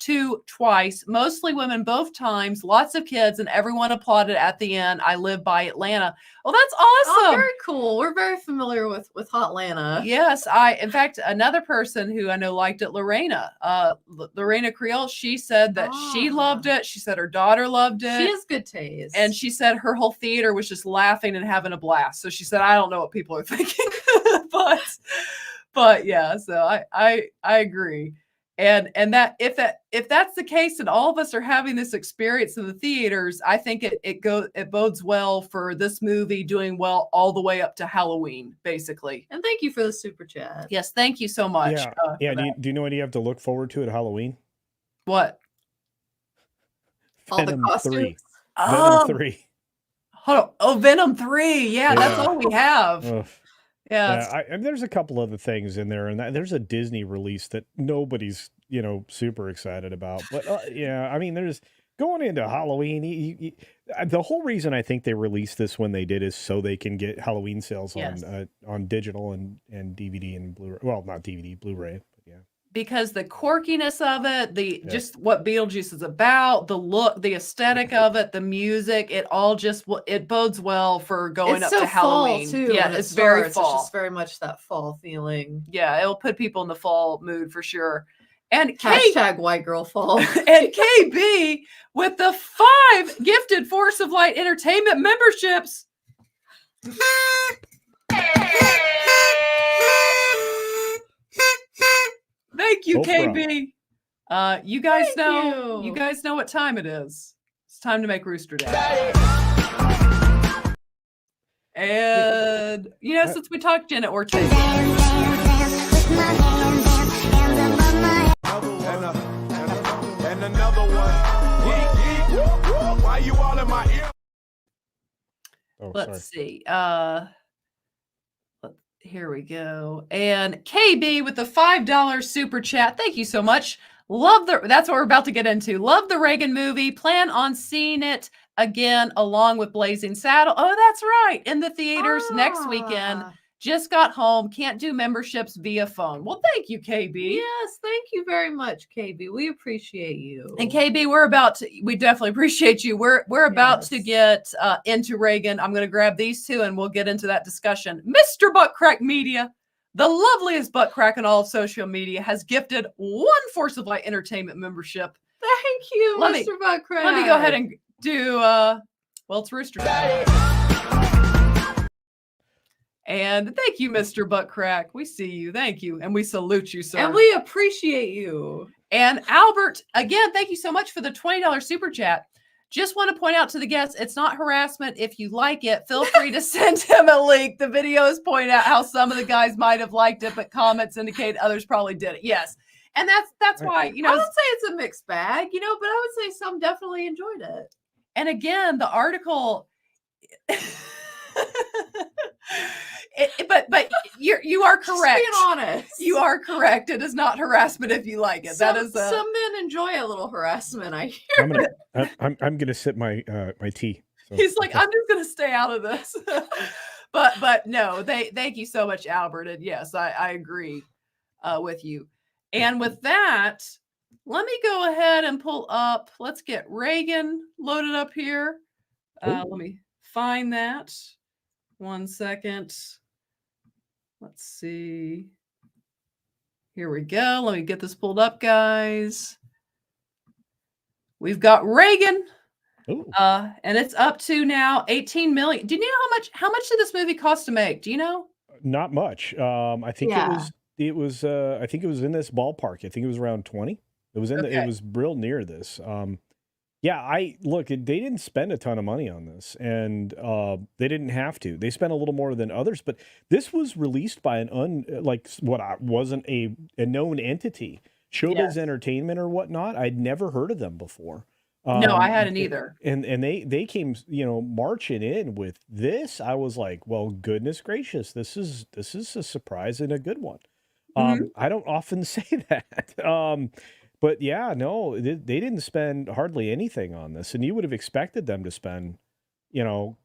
2 twice, mostly women both times, lots of kids, and everyone applauded at the end. I live by Atlanta. Well, that's awesome. Oh, very cool. We're very familiar with Hotlanta. Yes, in fact, another person who I know liked it, Lorena Creole, she said that she loved it. She said her daughter loved it. She has good taste. And she said her whole theater was just laughing and having a blast. So she said, I don't know what people are thinking, but yeah, so I agree. And that if that's the case and all of us are having this experience in the theaters, I think it bodes well for this movie doing well all the way up to Halloween, basically. And thank you for the super chat. Yes, thank you so much. Yeah. Do you know what you have to look forward to at Halloween? What? All the costumes. 3. Venom 3. Hold on. Oh, Venom 3. Yeah, that's all we have. Yeah, and there's a couple other things in there, and there's a Disney release that nobody's super excited about. But there's going into Halloween. The whole reason I think they released this when they did is so they can get Halloween sales on digital and DVD and Blu-ray. Well, not DVD, Blu-ray. But yeah. Because the quirkiness of it, just what Beetlejuice is about, the look, the aesthetic of it, the music, it bodes well for going up to Halloween. Fall too, yeah, it's very fall. It's just very much that fall feeling. Yeah, it'll put people in the fall mood for sure. And hashtag white girl fall. And KB with the 5 gifted Force of Light Entertainment memberships. Thank you, Oprah. KB. You guys Thank know. you. You guys know what time it is. It's time to make Rooster Day. And since we talked Jenna Ortega, And another one. Why you all in my ear? Oh, let's sorry. see. Here we go. And KB with the $5 super chat. Thank you so much. That's what we're about to get into. Love the Reagan movie. Plan on seeing it again along with Blazing Saddle. Oh, that's right. In the theaters next weekend. Just got home. Can't do memberships via phone. Well, thank you, KB. Yes, thank you very much, KB. We appreciate you. And KB, we definitely appreciate you. We're about to get into Reagan. I'm going to grab these two and we'll get into that discussion. Mr. Buttcrack Media, the loveliest butt crack in all of social media, has gifted one Force of Light Entertainment membership. Thank you, Mr. Buttcrack. Let me go ahead and do, it's Rooster Day. And thank you, Mr. Buttcrack. We see you. Thank you. And we salute you, sir. And we appreciate you. And Albert, again, thank you so much for the $20 super chat. Just want to point out to the guests, it's not harassment. If you like it, feel free to send him a link. The videos point out how some of the guys might have liked it, but comments indicate others probably didn't. Yes. And that's why, I would say it's a mixed bag, but I would say some definitely enjoyed it. And again, the article... but you are correct. Just being honest. You are correct. It is not harassment if you like it. Some that is some men enjoy a little harassment. I hear. I'm gonna sip my my tea. So. He's like, I'm just gonna stay out of this. but no, thank you so much, Albert. And yes, I agree with you. And with that, let me go ahead and pull up. Let's get Reagan loaded up here. Let me find that. 1 second. Let's see. Here we go. Let me get this pulled up, guys. We've got Reagan. And it's up to now 18 million. Do you know how much did this movie cost to make? Do you know? Not much. I think it was I think it was in this ballpark. I think it was around 20. It was it was real near this. They didn't spend a ton of money on this, and they didn't have to. They spent a little more than others, but this was released by wasn't a known entity, Showbiz Entertainment or whatnot. I'd never heard of them before. No, I hadn't either. And they came, marching in with this. I was like, well, goodness gracious, this is a surprise and a good one. I don't often say that. But yeah, no, they didn't spend hardly anything on this, and you would have expected them to spend,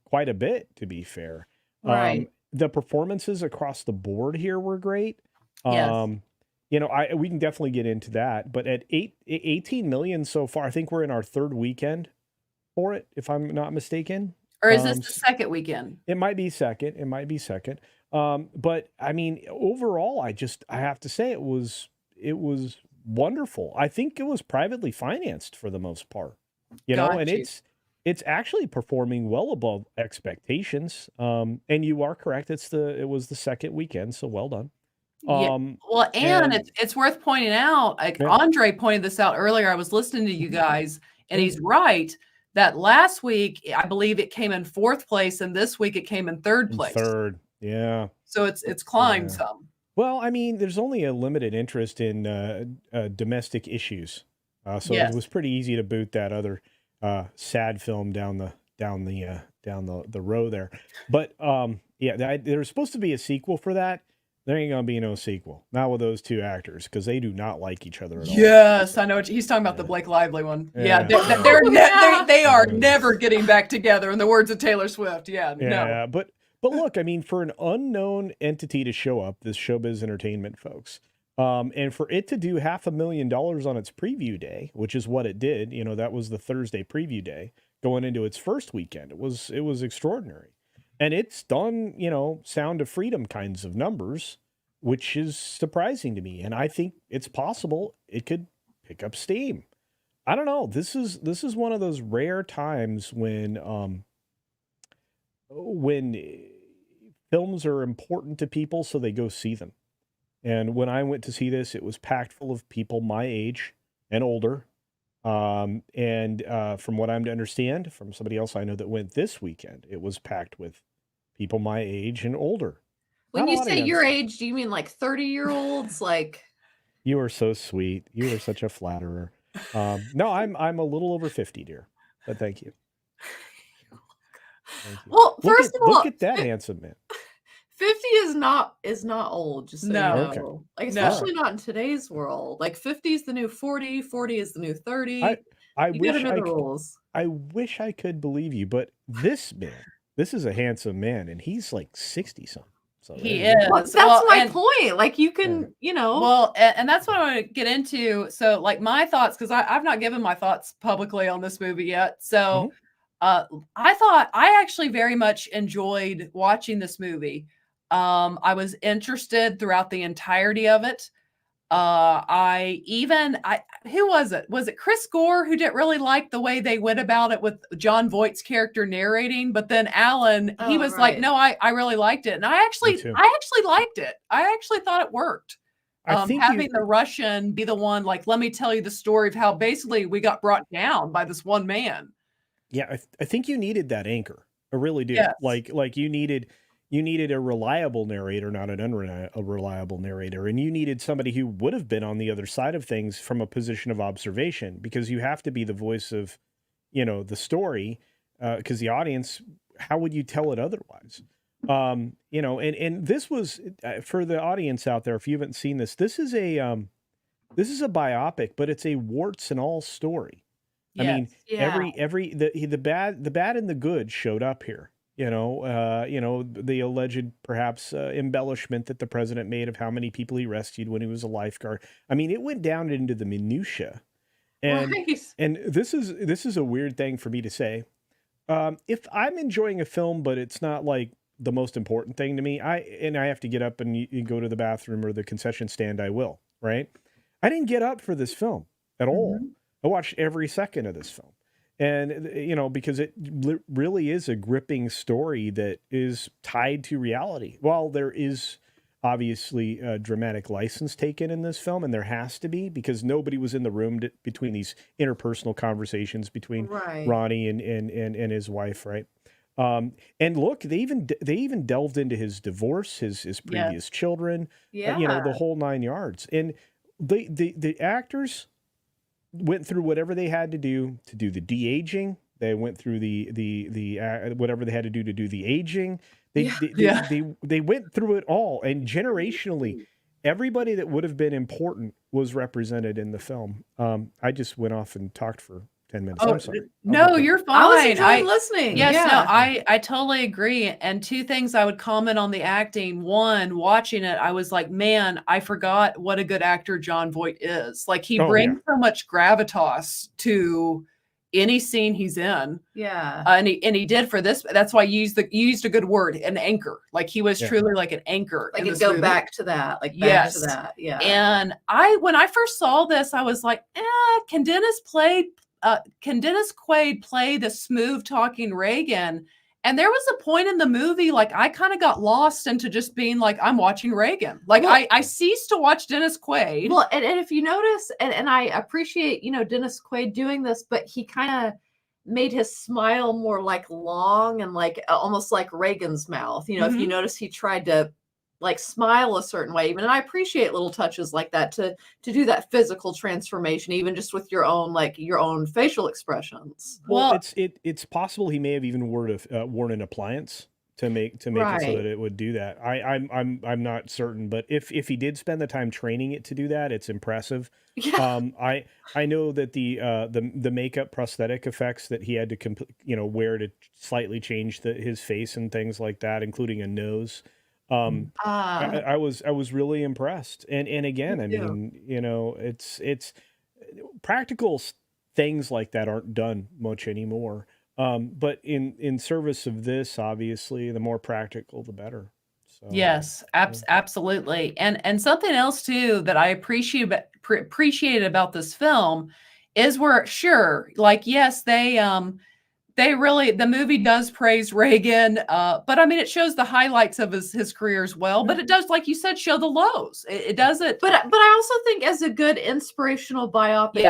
quite a bit, to be fair. Right. The performances across the board here were great. Yes. We can definitely get into that, but at 18 million so far, I think we're in our third weekend for it, if I'm not mistaken. Or is this the second weekend? It might be second. But I mean, overall, I have to say it was wonderful. I think it was privately financed for the most part, and it's actually performing well above expectations. And you are correct. It was the second weekend. So well done. Well, and it's worth pointing out, Andre pointed this out earlier. I was listening to you guys, and he's right that last week, I believe it came in fourth place, and this week it came in third place. Yeah. So it's climbed some. Well, I mean, there's only a limited interest in domestic issues, so it was pretty easy to boot that other sad film down the row there. But there's supposed to be a sequel for that. There ain't gonna be no sequel, not with those two actors, because they do not like each other at all. Yes, I know he's talking about the Blake Lively one. Yeah, they are never getting back together. In the words of Taylor Swift. No. But look, I mean, for an unknown entity to show up, this Showbiz Entertainment folks, and for it to do $500,000 on its preview day, which is what it did, that was the Thursday preview day going into its first weekend. It was extraordinary. And it's done, Sound of Freedom kinds of numbers, which is surprising to me. And I think it's possible it could pick up steam. I don't know. This is one of those rare times when films are important to people, so they go see them. And when I went to see this, it was packed full of people my age and older. And from what I'm to understand, from somebody else I know that went this weekend, it was packed with people my age and older. When Not a you lot of say your youngsters. age, do you mean like 30-year-olds? Like, You are so sweet. You are such a flatterer. No, I'm a little over 50, dear. But thank you. Thank you. well, first of all, Look at that handsome man. 50 is not old, just so you No. know. Okay. Like, No. especially not in today's world. Like 50 is the new 40, 40 is the new 30. I You gotta wish know the rules. I wish I could believe you, but this man, this is a handsome man, and he's like 60 something. So He there you go. Well, is. that's Well, my and- point. Like, you can, you know. Well, and that's what I want to get into. So, like, my thoughts, because I've not given my thoughts publicly on this movie yet. So, I actually very much enjoyed watching this movie. I was interested throughout the entirety of it. Who was it? Was it Chris Gore who didn't really like the way they went about it with John Voight's character narrating? But then Alan, he Oh, was like, right. "No, I really liked it," and I actually too. liked it. I actually thought it worked. I think Having the Russian be the one, like, let me tell you the story of how basically we got brought down by this one man. Yeah, I think you needed that anchor. I really do. Yes. Like you needed a reliable narrator, not an unreliable narrator, and you needed somebody who would have been on the other side of things from a position of observation, because you have to be the voice of, the story, because the audience, how would you tell it otherwise? And this was for the audience out there. If you haven't seen this, this is a biopic, but it's a warts and all story. I mean, Yes. Yeah. the bad and the good showed up here. The alleged perhaps embellishment that the president made of how many people he rescued when he was a lifeguard. I mean, it went down into the minutia, and Right. and this is a weird thing for me to say. If I'm enjoying a film, but it's not like the most important thing to me, I have to get up and go to the bathroom or the concession stand, I will. Right? I didn't get up for this film at all. I watched every second of this film. And, because it really is a gripping story that is tied to reality. While there is obviously a dramatic license taken in this film, and there has to be, because nobody was in the room between these interpersonal conversations between Right. Ronnie and his wife, right? And look, they even delved into his divorce, his previous children, Yeah. the whole 9 yards. And the actors went through whatever they had to do the de-aging. They went through the whatever they had to do the aging. They went through it all, and generationally, everybody that would have been important was represented in the film. I just went off and talked for 10 minutes. I'm sorry. No, you're fine. I was enjoying listening. Yes, Yeah. no, I totally agree. And two things I would comment on the acting. One, watching it, I was like, man, I forgot what a good actor John Voight is. Like, he brings so much gravitas to any scene he's in. Yeah. And he did for this. That's why you used a good word, an anchor. Like, he was truly like an anchor. Like, in it this go movie. back to that. Like, back to that. Yeah. And when I first saw this, I was like, can Dennis Quaid play the smooth talking Reagan? And there was a point in the movie, like, I kind of got lost into just being like, I'm watching Reagan. Like, I ceased to watch Dennis Quaid. Well, and if you notice, and I appreciate, Dennis Quaid doing this, but he kind of made his smile more like long and like almost like Reagan's mouth. If you notice, he tried to like smile a certain way. Even, and I appreciate little touches like that to do that physical transformation, even just with your own facial expressions. Well, it's possible he may have even worn an appliance to make it so that it would do that. I'm not certain, but if he did spend the time training it to do that, it's impressive. Yeah. I know that the makeup prosthetic effects that he had to wear to slightly change his face and things like that, including a nose. I was really impressed. And again, I mean, it's practical things like that aren't done much anymore. But in service of this, obviously, the more practical, the better. So, yes, absolutely. And something else too that I appreciated about this film is where, sure, like, yes, the movie does praise Reagan, but I mean, it shows the highlights of his career as well. But it does, like you said, show the lows. It doesn't. But I also think as a good inspirational biopic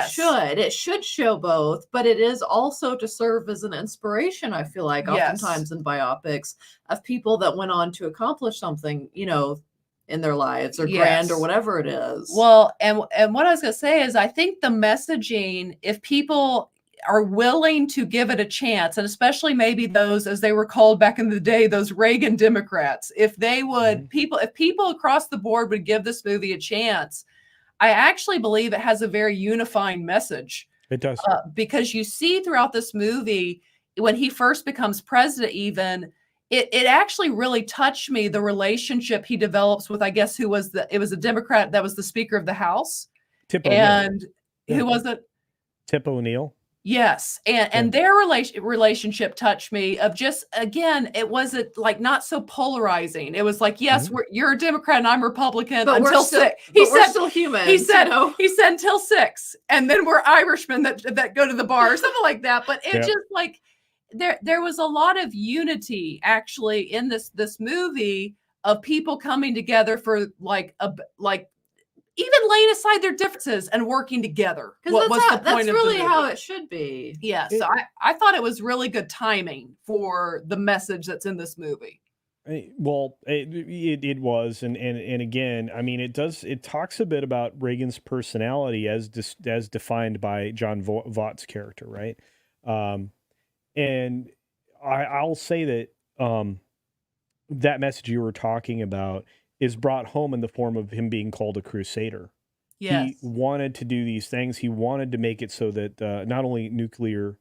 it should show both, but it is also to serve as an inspiration. I feel like oftentimes in biopics of people that went on to accomplish something, in their lives or grand or whatever it is. Well, and what I was going to say is I think the messaging, if people are willing to give it a chance, and especially maybe those, as they were called back in the day, those Reagan Democrats, if they would, if people across the board would give this movie a chance, I actually believe it has a very unifying message. It does. Because you see throughout this movie, when he first becomes president, even, it actually really touched me, the relationship he develops with, I guess, it was a Democrat that was the Speaker of the House. Tip and who was it? Tip O'Neill. Yes. And their relationship touched me, of just, again, it wasn't like not so polarizing. It was like, yes, you're a Democrat and I'm Republican, but until 6. We're still human. He said until 6. And then we're Irishmen that go to the bar or something like that. But it just like there was a lot of unity actually in this movie, of people coming together for like even laying aside their differences and working together. Because that's really how it should be. Yeah. So I thought it was really good timing for the message that's in this movie. Well, it was. And again, I mean, it talks a bit about Reagan's personality as defined by John Vought's character. Right. And I'll say that, that message you were talking about is brought home in the form of him being called a crusader. Yes. He wanted to do these things. He wanted to make it so that not only nuclear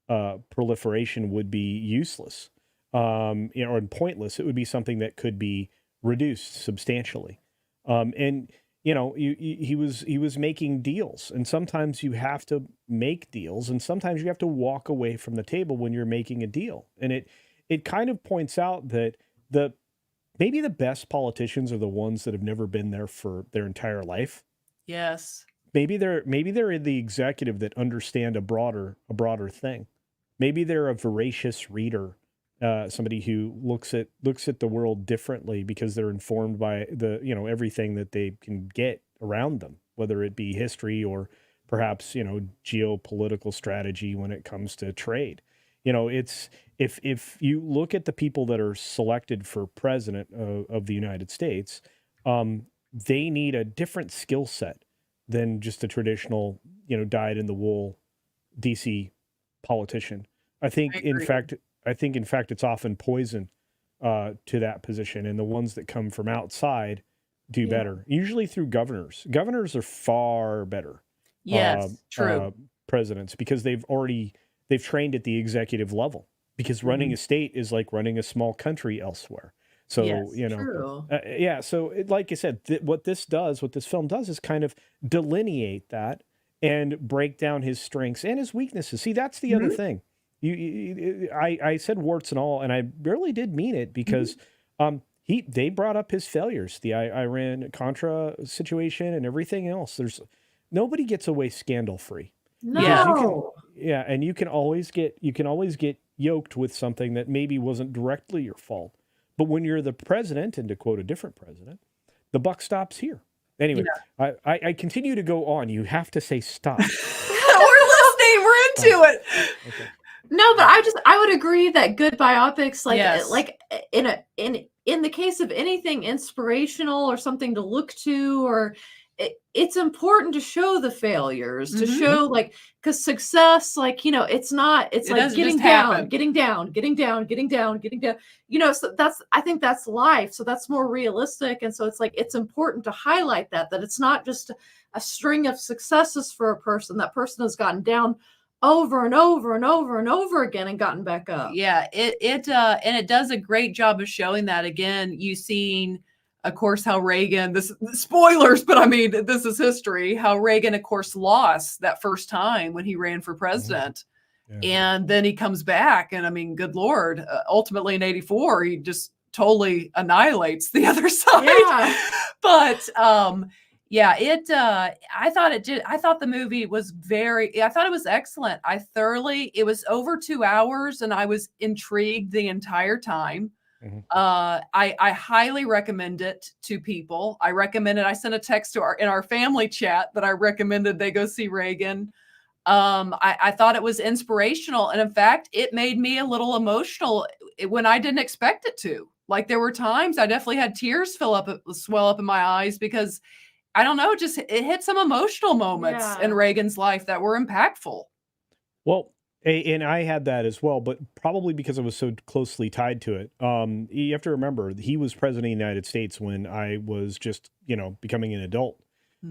proliferation would be useless or pointless, it would be something that could be reduced substantially. And he was making deals, and sometimes you have to make deals, and sometimes you have to walk away from the table when you're making a deal. And it kind of points out that maybe the best politicians are the ones that have never been there for their entire life. Yes. Maybe they're in the executive that understand a broader thing. Maybe they're a voracious reader, somebody who looks at the world differently because they're informed by everything that they can get around them, whether it be history or perhaps geopolitical strategy when it comes to trade. It's if you look at the people that are selected for president of the United States, they need a different skill set than just a traditional, dyed-in-the-wool DC politician. I think, in fact, it's often poison to that position, and the ones that come from outside do better. Usually through governors. Governors are far better. Yes, true. Presidents, because they've trained at the executive level. Because running a state is like running a small country elsewhere. So, true. So like I said, what this film does is kind of delineate that and break down his strengths and his weaknesses. See, that's the other thing. I said warts and all, and I really did mean it, because they brought up his failures, the Iran-Contra situation and everything else. Nobody gets away scandal free. No. And you can always get yoked with something that maybe wasn't directly your fault. But when you're the president, and to quote a different president, the buck stops here. Anyway, I continue to go on. You have to say stop. We're listening. We're into it. Okay. No, but I would agree that good biopics, like in the case of anything inspirational or something to look to, or it's important to show the failures, to show because success, it's like getting down. So I think that's life. So that's more realistic. And so it's important to highlight that it's not just a string of successes for a person. That person has gotten down over and over and over and over again and gotten back up. Yeah, and it does a great job of showing that. Again, you seen, of course, how Reagan, this spoilers, but I mean, this is history, how Reagan, of course, lost that first time when he ran for president. And then he comes back, and I mean, good Lord, ultimately in 84, he just totally annihilates the other side. Yeah. But Yeah, I thought I thought the movie was I thought it was excellent. It was over 2 hours and I was intrigued the entire time. Mhm. I highly recommend it to people. I sent a text to in our family chat that I recommended they go see Reagan. I thought it was inspirational. And in fact, it made me a little emotional when I didn't expect it to. Like there were times I definitely had tears swell up in my eyes because I don't know, just it hit some emotional moments in Yeah. Reagan's life that were impactful. Well, and I had that as well, but probably because I was so closely tied to it. You have to remember he was president of the United States when I was just, becoming an adult,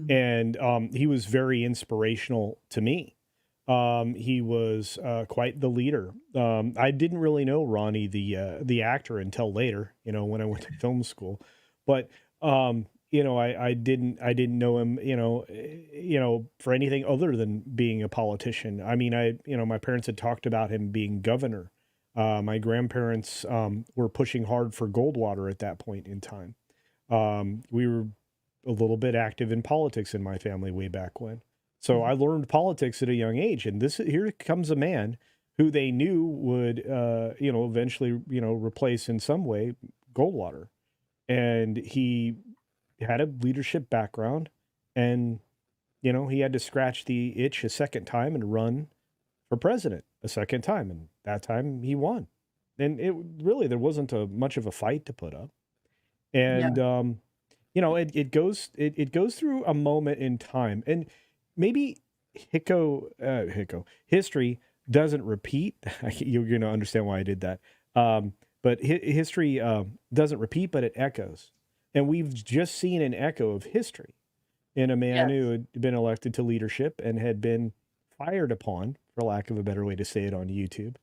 and he was very inspirational to me. He was quite the leader. I didn't really know Ronnie, the actor, until later, when I went to film school, but I didn't know him, for anything other than being a politician. I mean, my parents had talked about him being governor. My grandparents were pushing hard for Goldwater at that point in time. We were a little bit active in politics in my family way back when. So I learned politics at a young age, and here comes a man who they knew would, eventually, replace in some way Goldwater, and he had a leadership background, and he had to scratch the itch a second time and run for president a second time, and that time he won. And there wasn't much of a fight to put up, and it goes through a moment in time, and maybe history doesn't repeat. You're going to understand why I did that. But history doesn't repeat, but it echoes. And we've just seen an echo of history in a man who had been elected to leadership and had been fired upon, for lack of a better way to say it, on YouTube,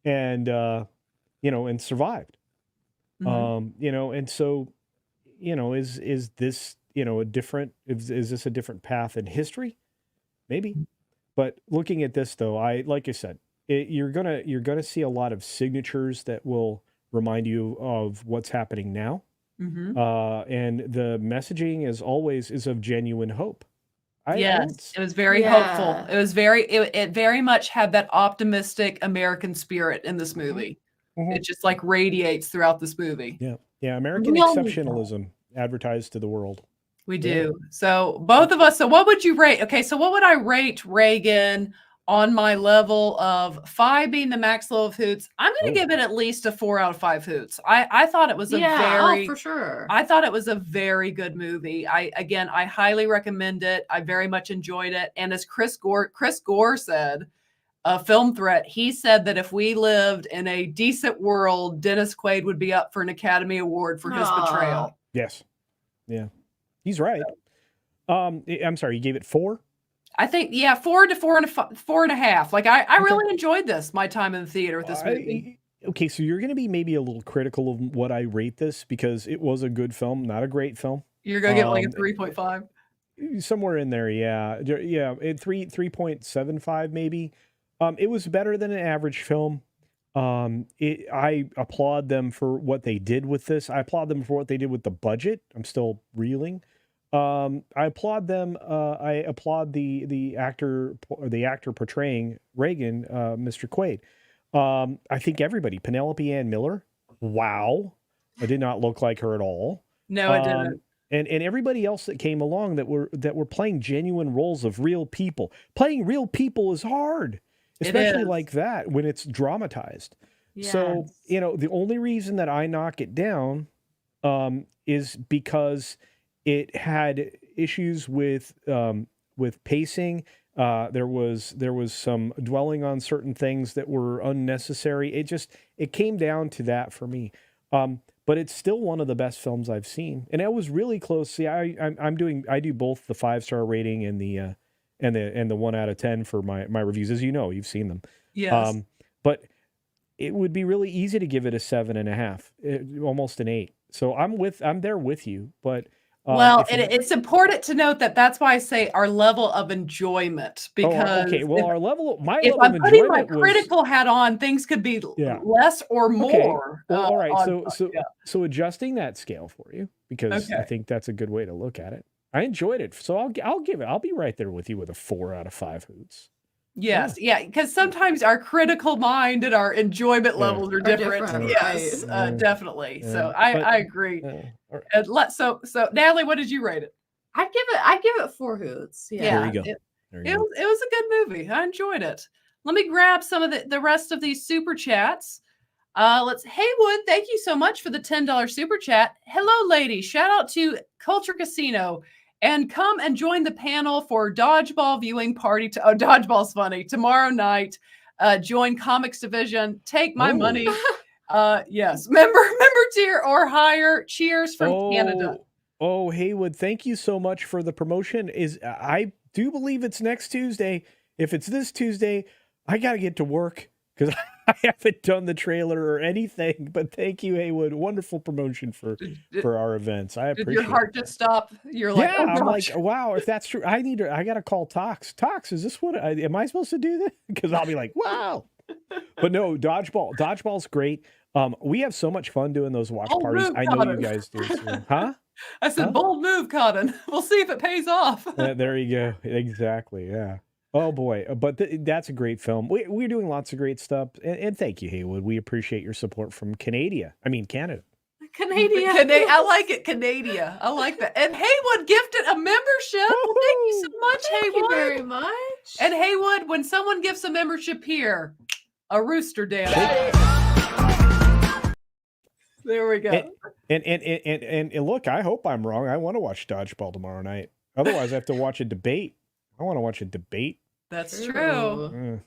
and and survived. And so, is this is this a different path in history? Maybe. But looking at this, though, like I said, you're gonna see a lot of signatures that will remind you of what's happening now. And the messaging, as always, is of genuine hope. Yes, it was very hopeful. It was it very much had that optimistic American spirit in this movie. It just like radiates throughout this movie. Yeah, American exceptionalism advertised to the world. We do. So both of us. So what would you rate? Okay, so what would I rate Reagan on my level of 5 being the max level of hoots? I'm going to give it at least a 4 out of 5 hoots. I thought it was for sure. I thought it was a very good movie. I highly recommend it. I very much enjoyed it. And as Chris Gore said, a Film Threat, he said that if we lived in a decent world, Dennis Quaid would be up for an Academy Award for his portrayal. Yes. Yeah. He's right. I'm sorry, you gave it 4? I think 4 to 4.5. Like I really enjoyed my time in the theater with this movie. Okay, so you're going to be maybe a little critical of what I rate this because it was a good film, not a great film. You're going to get like a 3.5? Somewhere in there, yeah. 3.75 maybe. It was better than an average film. I applaud them for what they did with this. I applaud them for what they did with the budget. I'm still reeling. I applaud them. I applaud the actor portraying Reagan, Mr. Quaid. I think everybody, Penelope Ann Miller, wow, it did not look like her at all. No, it didn't. And everybody else that came along that were playing genuine roles of real people. Playing real people is hard, especially like that when it's dramatized. Yes. So the only reason that I knock it down is because it had issues with pacing. There was some dwelling on certain things that were unnecessary. It came down to that for me. But it's still one of the best films I've seen, and it was really close. See, I do both the 5-star rating and the 1 out of 10 for my reviews. As you know, you've seen them. Yes. But it would be really easy to give it a 7.5, almost an 8. So I'm there with you, but. It's important to note that's why I say our level of enjoyment, because okay. Well, if I'm putting my critical hat on, things could be less or more. Okay. Well, all right. So adjusting that scale for you, because I think that's a good way to look at it. I enjoyed it. So I'll be right there with you with a 4 out of 5 hoots. Yes, yeah, because sometimes our critical mind and our enjoyment levels are different. different, Yes, right. definitely. So But- I agree. all right. And so Natalie, what did you rate it? I'd give it 4 hoots. Yeah. There you go. It, There it you go. was, it was a good movie. I enjoyed it. Let me grab some of the rest of these super chats. Haywood, thank you so much for the $10 super chat. Hello, ladies. Shout out to Culture Casino. And come and join the panel for dodgeball viewing party. Dodgeball's funny. Tomorrow night, join Comics Division. Take my money. Yes. Member tier or higher. Cheers from Canada. Oh, Haywood, thank you so much for the promotion. I do believe it's next Tuesday. If it's this Tuesday, I got to get to work because I haven't done the trailer or anything. But thank you, Haywood. Wonderful promotion for our events. I appreciate it. Did your heart just stop? You're like, yeah, I'm like, wow, if that's true, I got to call Tox. Tox, is this am I supposed to do this? Because I'll be like, wow. But no, dodgeball's great. We have so much fun doing those watch parties. I know you guys do too. Huh? I said, bold move, Cotton. We'll see if it pays off. There you go. Exactly. Yeah. Oh boy. But that's a great film. We're doing lots of great stuff. And thank you, Haywood. We appreciate your support from Canada. Canadian. I like it, Canada. I like that. And Haywood gifted a membership. Well, thank you so much, Thank Haywood. you very much. And Haywood, when someone gives a membership here, a rooster dance. There we go. And look, I hope I'm wrong. I want to watch Dodgeball tomorrow night. Otherwise, I have to watch a debate. I want to watch a debate. That's true. Mm.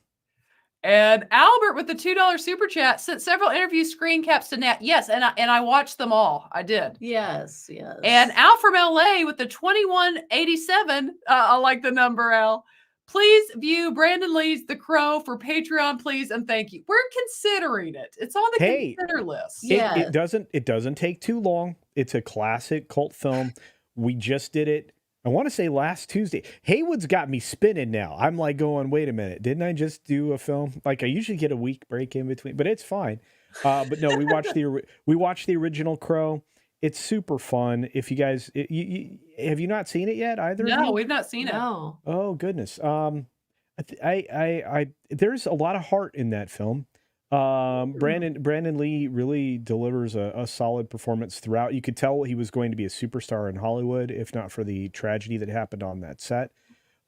And Albert with the $2 super chat sent several interview screen caps to Nat. Yes, and I watched them all. I did. Yes. And Al from LA with the 2187. I like the number, Al. Please view Brandon Lee's The Crow for Patreon, please, and thank you. We're considering it. It's on the consider list. It doesn't take too long. It's a classic cult film. We just did it. I want to say last Tuesday. Haywood's got me spinning now. I'm like going, wait a minute, didn't I just do a film? Like I usually get a week break in between, but it's fine. But no, we watched the original Crow. It's super fun. If you guys, have you not seen it yet either? No, we've not seen it. Oh goodness. There's a lot of heart in that film. Brandon Lee really delivers a solid performance throughout. You could tell he was going to be a superstar in Hollywood, if not for the tragedy that happened on that set.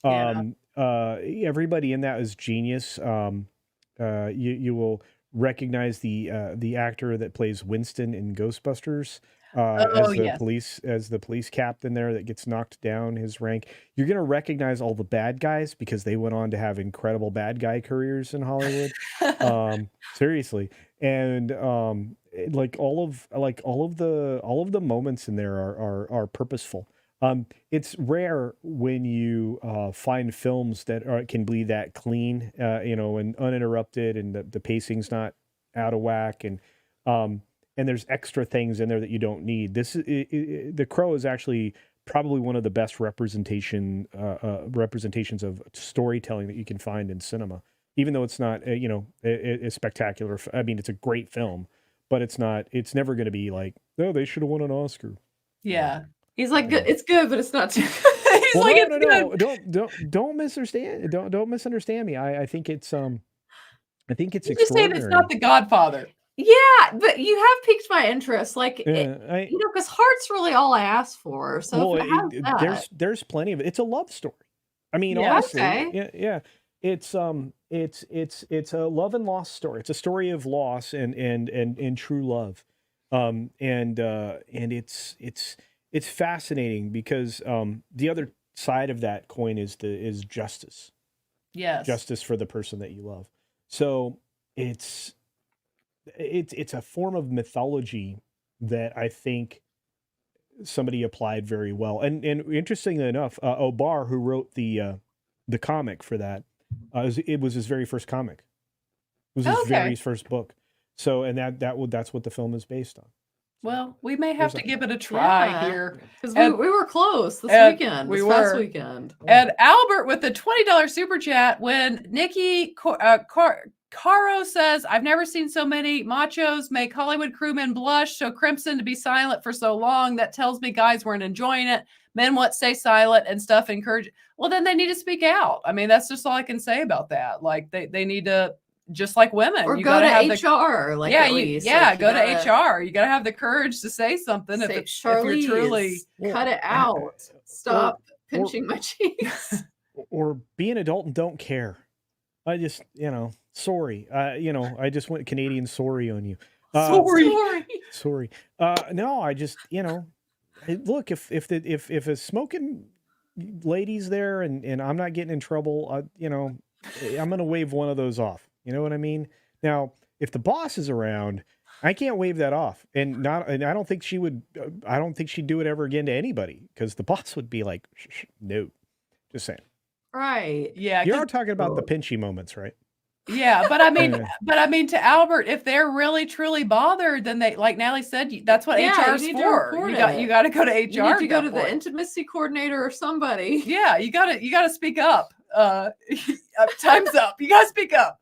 Everybody in that is genius. You will recognize the actor that plays Winston in Ghostbusters. As the police captain there that gets knocked down his rank. You're going to recognize all the bad guys because they went on to have incredible bad guy careers in Hollywood. Seriously. And like all of the moments in there are purposeful. It's rare when you find films that can be that clean, and uninterrupted, and the pacing's not out of whack, and there's extra things in there that you don't need. The Crow is actually probably one of the best representations of storytelling that you can find in cinema. Even though it's not, a spectacular. I mean, it's a great film, but it's not. It's never going to be like, oh, they should have won an Oscar. Yeah, he's like, good. It's good, but it's not too good. He's like, no. Don't misunderstand. Don't misunderstand me. I think it's Just saying extraordinary. it's not The Godfather. Yeah, but you have piqued my interest, because heart's really all I asked for. So there's plenty of it. It's a love story. I mean, Yeah, honestly, okay. yeah. It's a love and loss story. It's a story of loss and true love, and it's fascinating because the other side of that coin is justice. Yes, justice for the person that you love. So it's a form of mythology that I think somebody applied very well. And interestingly enough, Obar, who wrote the comic for that, it was his very first comic. It was his very first book. So, and that's what the film is based on. Well, we may have to give it a try Yeah. here. Because And- we were close this and weekend. we This past were. weekend. And Albert with the $20 super chat when Nikki Caro says, I've never seen so many machos make Hollywood crewmen blush, so crimson to be silent for so long. That tells me guys weren't enjoying it. Men want to stay silent and stuff. Encourage. Well, then they need to speak out. I mean, that's just all I can say about that. Like they need to, just like women, Or you go gotta to have HR. Like yeah, at least. yeah, Like, you go gotta to HR. You got to have the courage to say something. say, if you're truly cut it out. Stop pinching my cheeks. Or be an adult and don't care. I just, sorry. I just went Canadian sorry on you. Sorry. No, I just, look, if a smoking lady's there and I'm not getting in trouble, I'm going to wave one of those off. You know what I mean? Now, if the boss is around, I can't wave that off. And I don't think she would, I don't think she'd do it ever again to anybody because the boss would be like, no, just saying. Right. Yeah. You're talking about the pinchy moments, right? Yeah, but I mean, to Albert, if they're really truly bothered, then they, like Natalie said, that's what HR is for. You got to go to HR. You need to go to the intimacy coordinator or somebody. Yeah, you got to speak up. Time's up. You got to speak up.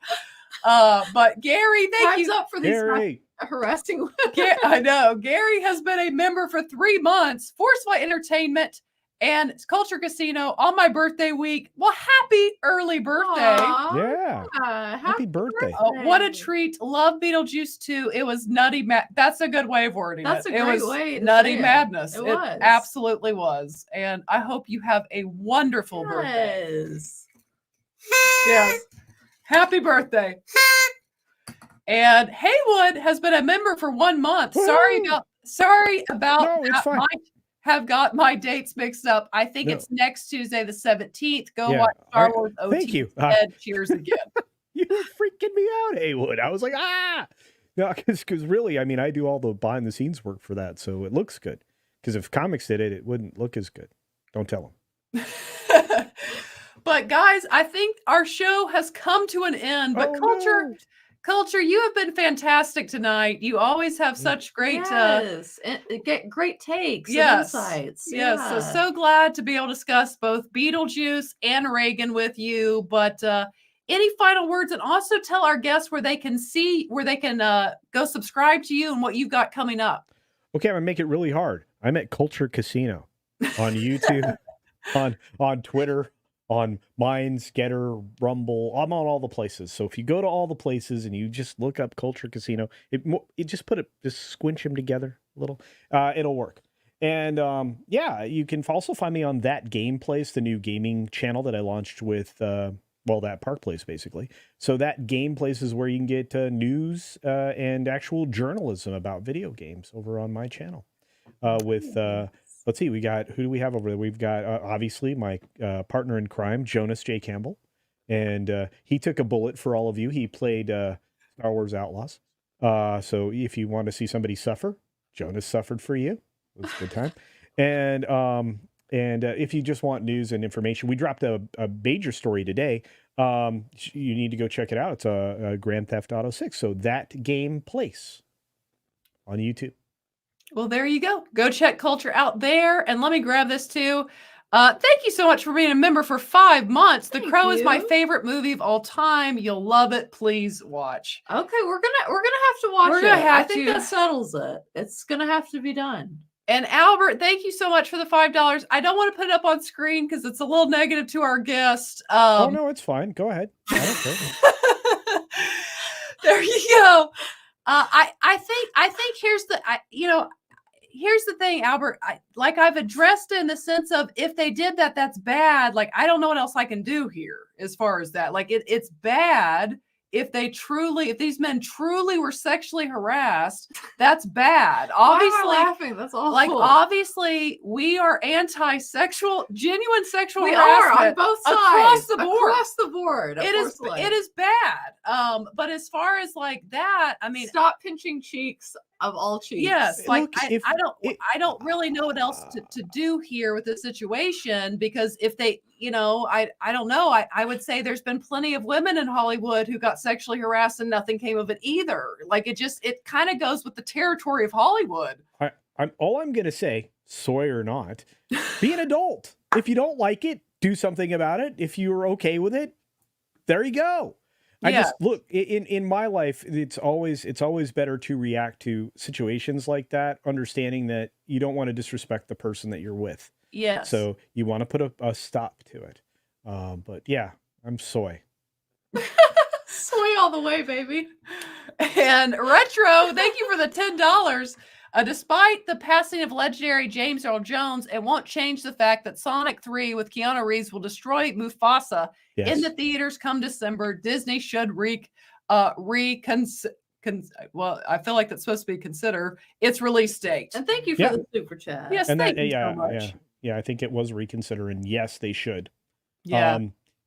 But Gary, thank you. Time's up for these harassing women. I know. Gary has been a member for 3 months. Forceful Entertainment and Culture Casino on my birthday week. Well, happy early birthday. Aww. Yeah. Happy birthday. What a treat. Love Beetlejuice too. It was nutty. That's a good way of wording That's it. A great it was way to nutty say madness. It was. Absolutely was. And I hope you have a wonderful birthday. Yes. Happy birthday. And Haywood has been a member for 1 month. Woo! Sorry about No, it's fine. Have got my dates mixed up. I think it's next Tuesday, the 17th. Go watch Star Wars OT. Thank you. Cheers again. You were freaking me out, Haywood. I was like, No, because really, I mean, I do all the behind the scenes work for that, so it looks good. Because if comics did it, it wouldn't look as good. Don't tell them. But guys, I think our show has come to an end. But Culture, you have been fantastic tonight. You always have such great get great takes and insights. Yes. So glad to be able to discuss both Beetlejuice and Reagan with you. But any final words, and also tell our guests where they can go subscribe to you and what you've got coming up. Okay, I'm gonna make it really hard. I'm at Culture Casino on YouTube, on Twitter, on Minds, Getter, Rumble. I'm on all the places. So if you go to all the places and you just look up Culture Casino, it just squinch them together a little. It'll work. And you can also find me on That Game Place, the new gaming channel that I launched with that Park Place basically. So That Game Place is where you can get news and actual journalism about video games over on my channel. Let's see, who do we have over there? We've got, obviously, my partner in crime, Jonas J. Campbell. And he took a bullet for all of you. He played Star Wars Outlaws. So if you want to see somebody suffer, Jonas suffered for you. It was a good time. And if you just want news and information, we dropped a major story today. You need to go check it out. It's a Grand Theft Auto 6. So That Game Place on YouTube. Well, there you go. Go check Culture out there. And let me grab this too. Thank you so much for being a member for 5 months. The Crow is my favorite movie of all time. You'll love it. Please watch. Okay, we're gonna have to watch it. I think that settles it. It's gonna have to be done. And Albert, thank you so much for the $5. I don't want to put it up on screen because it's a little negative to our guest. Oh no, it's fine. Go ahead. I don't care. There you go. I think here's the thing, Albert. I've addressed it in the sense of if they did that, that's bad. Like, I don't know what else I can do here as far as that. Like, it's bad if these men truly were sexually harassed. That's bad. Obviously, why am I laughing? That's awful. Like, obviously, we are anti-sexual, genuine sexual we harassment are on both sides across the board. Across the board. It is bad. But as far as like that, I mean, stop pinching cheeks of all cheeks. Yes, like Look, I don't really know what else to do here with this situation, because if they, I don't know. I would say there's been plenty of women in Hollywood who got got sexually harassed and nothing came of it either. Like it kind of goes with the territory of Hollywood. All I'm going to say, soy or not, be an adult. If you don't like it, do something about it. If you're okay with it, there you go. I just look in my life, it's always better to react to situations like that, understanding that you don't want to disrespect the person that you're with. Yes. So you want to put a stop to it. But yeah, I'm soy. Soy all the way, baby. And Retro, thank you for the $10. Despite the passing of legendary James Earl Jones, it won't change the fact that Sonic 3 with Keanu Reeves will destroy Mufasa in the theaters come December. Disney should well, I feel like that's supposed to be consider its release date. And thank you for the super chat. Yes, and thank you so much. Yeah, I think it was reconsider, and yes, they should. Yeah.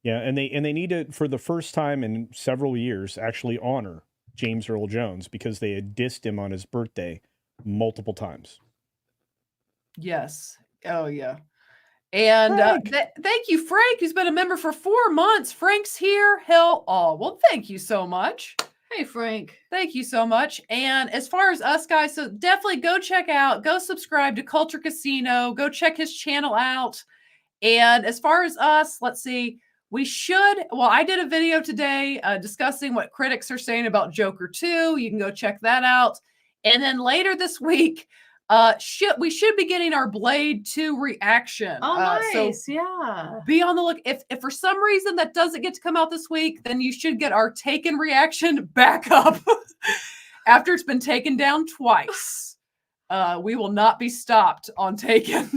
And they need to, for the first time in several years, actually honor James Earl Jones, because they had dissed him on his birthday multiple times. Yes. Oh, yeah. And thank you, Frank, who's been a member for 4 months. Frank's here. Well, thank you so much. Hey, Frank. Thank you so much. And as far as us guys, so definitely go subscribe to Culture Casino. Go check his channel out. And as far as us, let's see. I did a video today discussing what critics are saying about Joker 2. You can go check that out. And then later this week, we should be getting our Blade 2 reaction. Oh, nice. Yeah. Be on the look. If for some reason that doesn't get to come out this week, then you should get our Taken reaction back up after it's been taken down twice. We will not be stopped on Taken.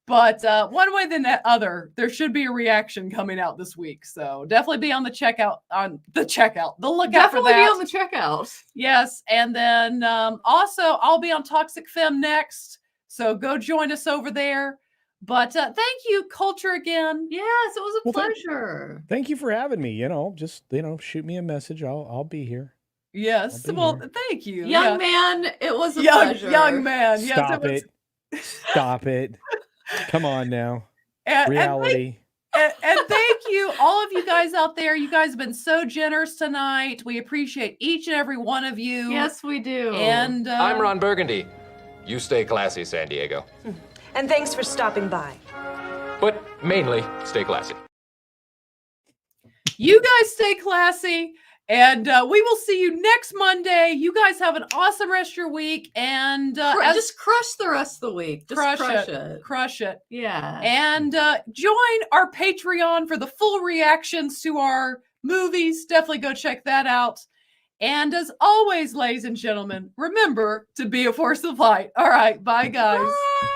But one way than the other, there should be a reaction coming out this week. So definitely be on the lookout for that. Definitely be on the checkout. Yes. And then also I'll be on Toxic Femme next. So go join us over there. But thank you, Culture, again. Yes, it was a pleasure. Thank you for having me. Just shoot me a message. I'll be here. Yes. Well, thank you. Young man, it was a pleasure. Young man. Yes, Stop it. Come on now. Reality. And thank you, all of you guys out there. You guys have been so generous tonight. We appreciate each and every one of you. Yes, we do. And I'm Ron Burgundy. You stay classy, San Diego. And thanks for stopping by. But mainly, stay classy. You guys stay classy. And we will see you next Monday. You guys have an awesome rest of your week. And just crush the rest of the week. Just crush it. Crush it. Yeah. And join our Patreon for the full reactions to our movies. Definitely go check that out. And as always, ladies and gentlemen, remember to be a force of light. All right. Bye, guys. Bye.